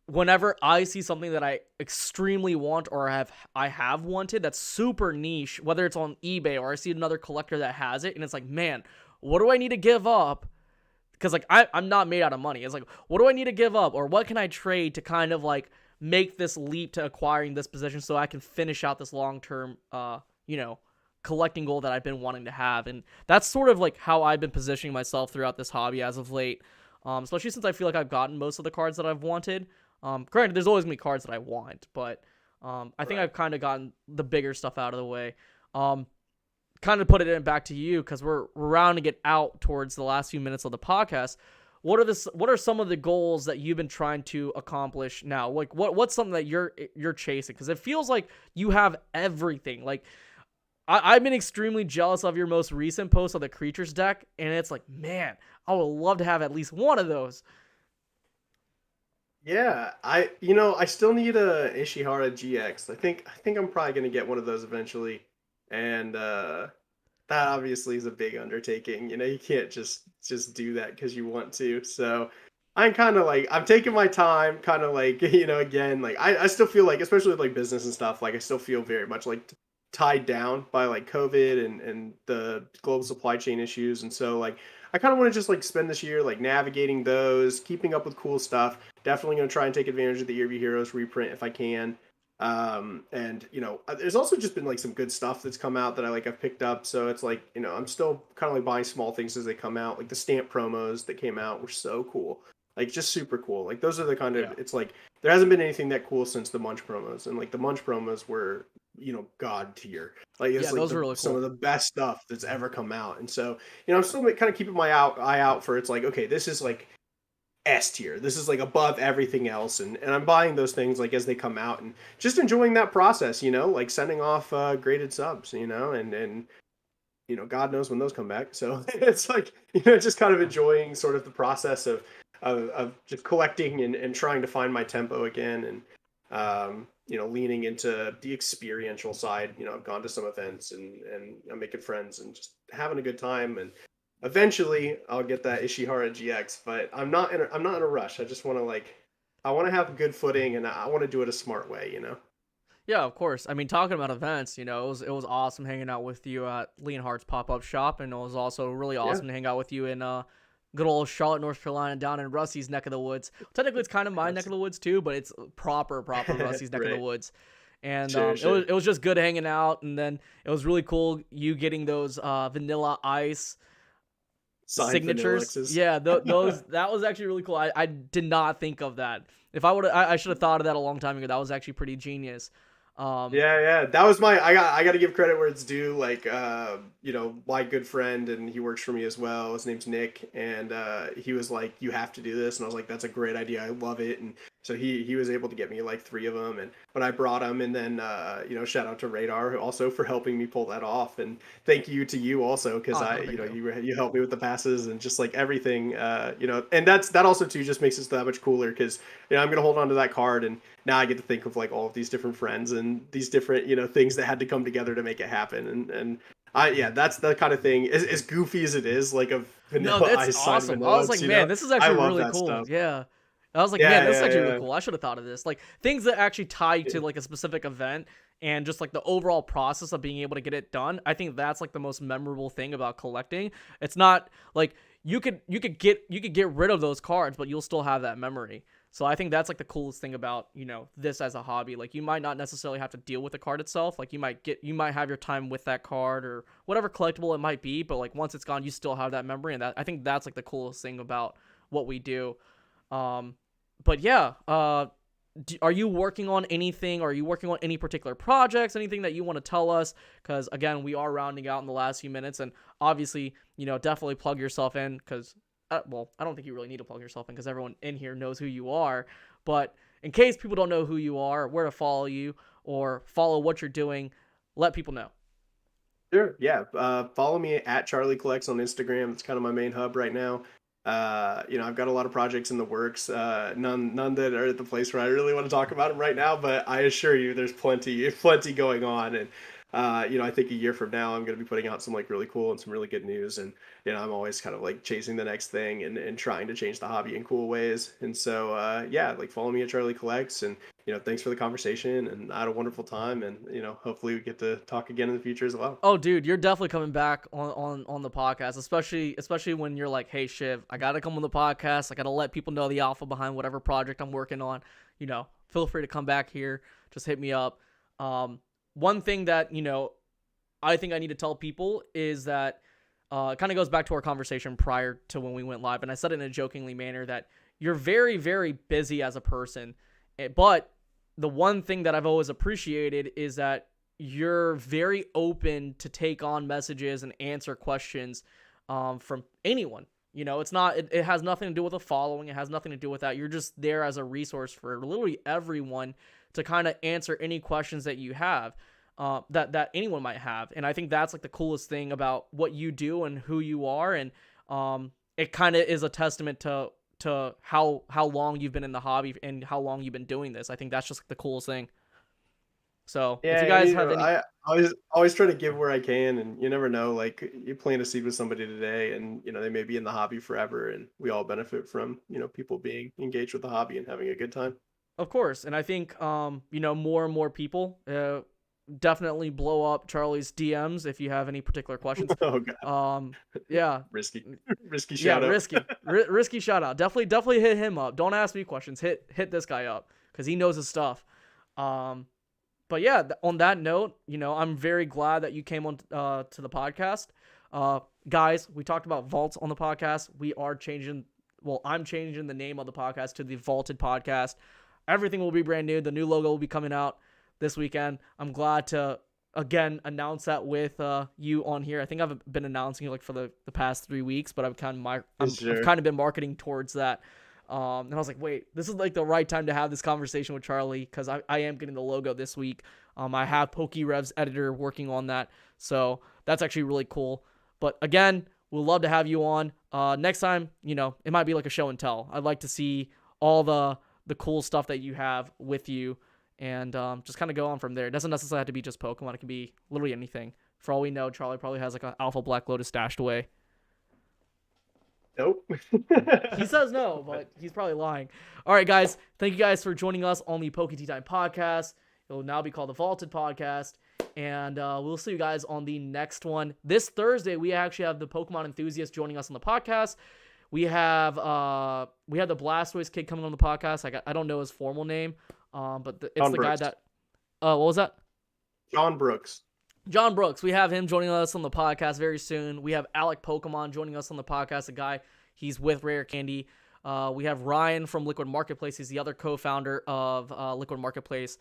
whenever I see something that I extremely want or I have wanted that's super niche, whether it's on eBay or I see another collector that has it and it's like, "Man, what do I need to give up?" Because like I'm not made out of money. It's like, what do I need to give up or what can I trade to kind of like make this leap to acquiring this position so I can finish out this long-term you know, collecting goal that I've been wanting to have. And that's sort of like how I've been positioning myself throughout this hobby as of late. Especially since I feel like I've gotten most of the cards that I've wanted. Granted, there's always gonna be cards that I want, but I think right. I've kind of gotten the bigger stuff out of the way. Um, Kind of put it in back to you because we're rounding it out towards the last few minutes of the podcast. What are some of the goals that you've been trying to accomplish now? Like what's something that you're chasing? Because it feels like you have everything. Like I've been extremely jealous of your most recent post on the creatures deck, and it's like, man, I would love to have at least one of those. Yeah, I still need a Ishihara GX. I think I'm probably gonna get one of those eventually, and that obviously is a big undertaking. You know, you can't just do that because you want to. So I'm kind of like, I'm taking my time, kind of like, you know, again, like I still feel like, especially with like business and stuff, like I still feel very much like tied down by like COVID and the global supply chain issues. And so like I kind of want to just like spend this year like navigating those, keeping up with cool stuff. Definitely going to try and take advantage of the Year of Heroes reprint if I can. And you know, there's also just been like some good stuff that's come out that I've picked up. So it's like, you know, I'm still kind of like buying small things as they come out. Like the stamp promos that came out were so cool. Like just super cool. Like those are the kind of, Yeah, it's like there hasn't been anything that cool since the Munch promos. And like the Munch promos were, you know, god tier. Like yeah, it's like those are really some of cool. the best stuff that's ever come out. And so, you know, I'm still kind of keeping my eye out for, it's like, okay, this is like S tier. This is like above everything else, and I'm buying those things like as they come out, and just enjoying that process. You know, like sending off graded subs. You know, and you know, God knows when those come back. So it's like, you know, just kind of enjoying sort of the process of just collecting and trying to find my tempo again. And leaning into the experiential side. I've gone to some events and I'm making friends and just having a good time. And eventually I'll get that Ishihara GX, but I'm not in a rush. I just want to I want to have good footing and I want to do it a smart way. Yeah, of course. I mean, talking about events, it was awesome hanging out with you at Leonhardt's pop-up shop, and it was also really Yeah, awesome to hang out with you in good old Charlotte, North Carolina, down in Rusty's neck of the woods. Technically, it's kind of my neck that's of the woods too, but it's proper Rusty's neck of the right. woods. And Sure, it was sure. it was just good hanging out, and then it was really cool you getting those Vanilla Ice Signed Vanilla signatures. X's. Yeah, those that was actually really cool. I did not think of that. If I would, I should have thought of that a long time ago. That was actually pretty genius. Um, Yeah, yeah. That was my I got to give credit where it's due. My good friend and he works for me as well. His name's Nick and he was like, "You have to do this." And I was like, "That's a great idea. I love it." And so he was able to get me like 3 of them and when I brought them and then shout out to Radar also for helping me pull that off and thank you to you also cuz oh, I no big deal. you helped me with the passes and just like everything and that also too just makes it that much cooler cuz I'm going to hold on to that card and now I get to think of like all of these different friends and these different things that had to come together to make it happen and that's the kind of thing as goofy as it is like a No, vanilla that's ice signed awesome. I was vanillas like, man, this is I actually love really that cool. stuff. Yeah. I was like, man, Yeah, this is yeah, actually really yeah. cool. I should have thought of this. Like things that actually tie to like a specific event and just like the overall process of being able to get it done. I think that's like the most memorable thing about collecting. It's not like you could get rid of those cards, but you'll still have that memory. So I think that's like the coolest thing about, this as a hobby. Like you might not necessarily have to deal with the card itself. Like you might have your time with that card or whatever collectible it might be, but like once it's gone, you still have that memory and that I think that's like the coolest thing about what we do. Um but yeah, are you working on anything? Are you working on any particular projects? Anything that you want to tell us? Because again, we are rounding out in the last few minutes, and obviously, definitely plug yourself in. Because, well, I don't think you really need to plug yourself in because everyone in here knows who you are. But in case people don't know who you are, where to follow you, or follow what you're doing, let people know. Sure. Yeah. Follow me at Charlie Collects on Instagram. It's kind of my main hub right now. I've got a lot of projects in the works. None that are at the place where I really want to talk about them right now, but I assure you, there's plenty going on. And I think a year from now, I'm going to be putting out some like really cool and some really good news. And I'm always kind of like chasing the next thing and trying to change the hobby in cool ways. And so, like follow me at Charlie Collects and thanks for the conversation and I had a wonderful time and hopefully we get to talk again in the future as well. Oh, dude, you're definitely coming back on the podcast, especially when you're like, hey, Shiv, I gotta come on the podcast. I gotta let people know the alpha behind whatever project I'm working on. Feel free to come back here. Just hit me up. One thing that I think I need to tell people is that it kind of goes back to our conversation prior to when we went live, and I said it in a jokingly manner that you're very, very busy as a person, but the one thing that I've always appreciated is that you're very open to take on messages and answer questions from anyone. It has nothing to do with a following. It has nothing to do with that. You're just there as a resource for literally everyone to kind of answer any questions that you have, that anyone might have. And I think that's like the coolest thing about what you do and who you are. And it kind of is a testament to how long you've been in the hobby and how long you've been doing this. I think that's just like the coolest thing. So if Yeah, you and guys have any, I always try to give where I can, and you never know. Like you plant a seed with somebody today, and they may be in the hobby forever, and we all benefit from people being engaged with the hobby and having a good time. of course, and I think more and more people definitely blow up Charlie's DMs if you have any particular questions. Oh god, Yeah, risky, risky yeah, shout out. risky shout out. Definitely hit him up. Don't ask me questions. Hit this guy up because he knows his stuff. But yeah, on that note, I'm very glad that you came on to the podcast. Guys, we talked about vaults on the podcast. We are changing. Well, I'm changing the name of the podcast to the Vaulted Podcast. Everything will be brand new. The new logo will be coming out this weekend. I'm glad to again announce that with you on here. I think I've been announcing it like for the past 3 weeks, but I've Sure. kind of been marketing towards that. And I was like, wait, this is like the right time to have this conversation with Charlie because I am getting the logo this week. I have PokeRev's editor working on that, so that's actually really cool. But again, we'd love to have you on. Next time, it might be like a show and tell. I'd like to see all the cool stuff that you have with you and just kind of go on from there. It doesn't necessarily have to be just Pokemon. It can be literally anything. For all we know, Charlie probably has like an Alpha Black Lotus stashed away. Nope. He says no, but he's probably lying. All right, guys. Thank you guys for joining us on the Poke Tea Time podcast. It will now be called the Vaulted Podcast. And we'll see you guys on the next one. This Thursday, we actually have the Pokemon enthusiast joining us on the podcast. We have the Blastoise kid coming on the podcast. I don't know his formal name, but it's John the Brooks. guy that. What was that? John Brooks. John Brooks. We have him joining us on the podcast very soon. We have Alec Pokemon joining us on the podcast, a guy, he's with Rare Candy. We have Ryan from Liquid Marketplace. He's the other co-founder of Liquid Marketplace.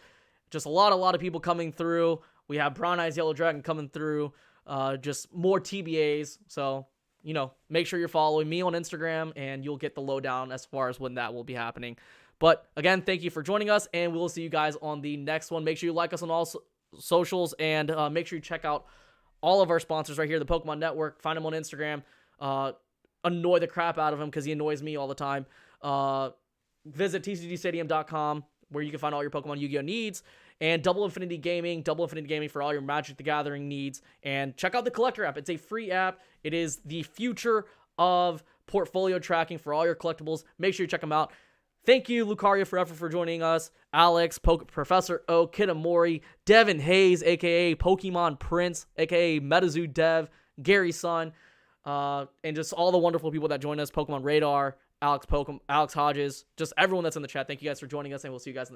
Just a lot of people coming through. We have Brown Eyes Yellow Dragon coming through. Just more TBAs. So, make sure you're following me on Instagram, and you'll get the lowdown as far as when that will be happening. But again, thank you for joining us, and we'll see you guys on the next one. Make sure you like us on all socials, and make sure you check out all of our sponsors right here, the Pokemon Network. Find them on Instagram. Annoy the crap out of him because he annoys me all the time. Visit tcgstadium.com where you can find all your Pokemon Yu-Gi-Oh needs, and Double Infinity Gaming for all your Magic the Gathering needs. And check out the Collector app. It's a free app. It is the future of portfolio tracking for all your collectibles. Make sure you check them out. Thank you, Lucario Forever, for joining us. Alex, Professor Oak, Kitamori, Devin Hayes, a.k.a. Pokemon Prince, a.k.a. MetaZoo Dev, Gary Sun, and just all the wonderful people that joined us, Pokemon Radar, Alex Hodges, just everyone that's in the chat. Thank you guys for joining us, and we'll see you guys in the next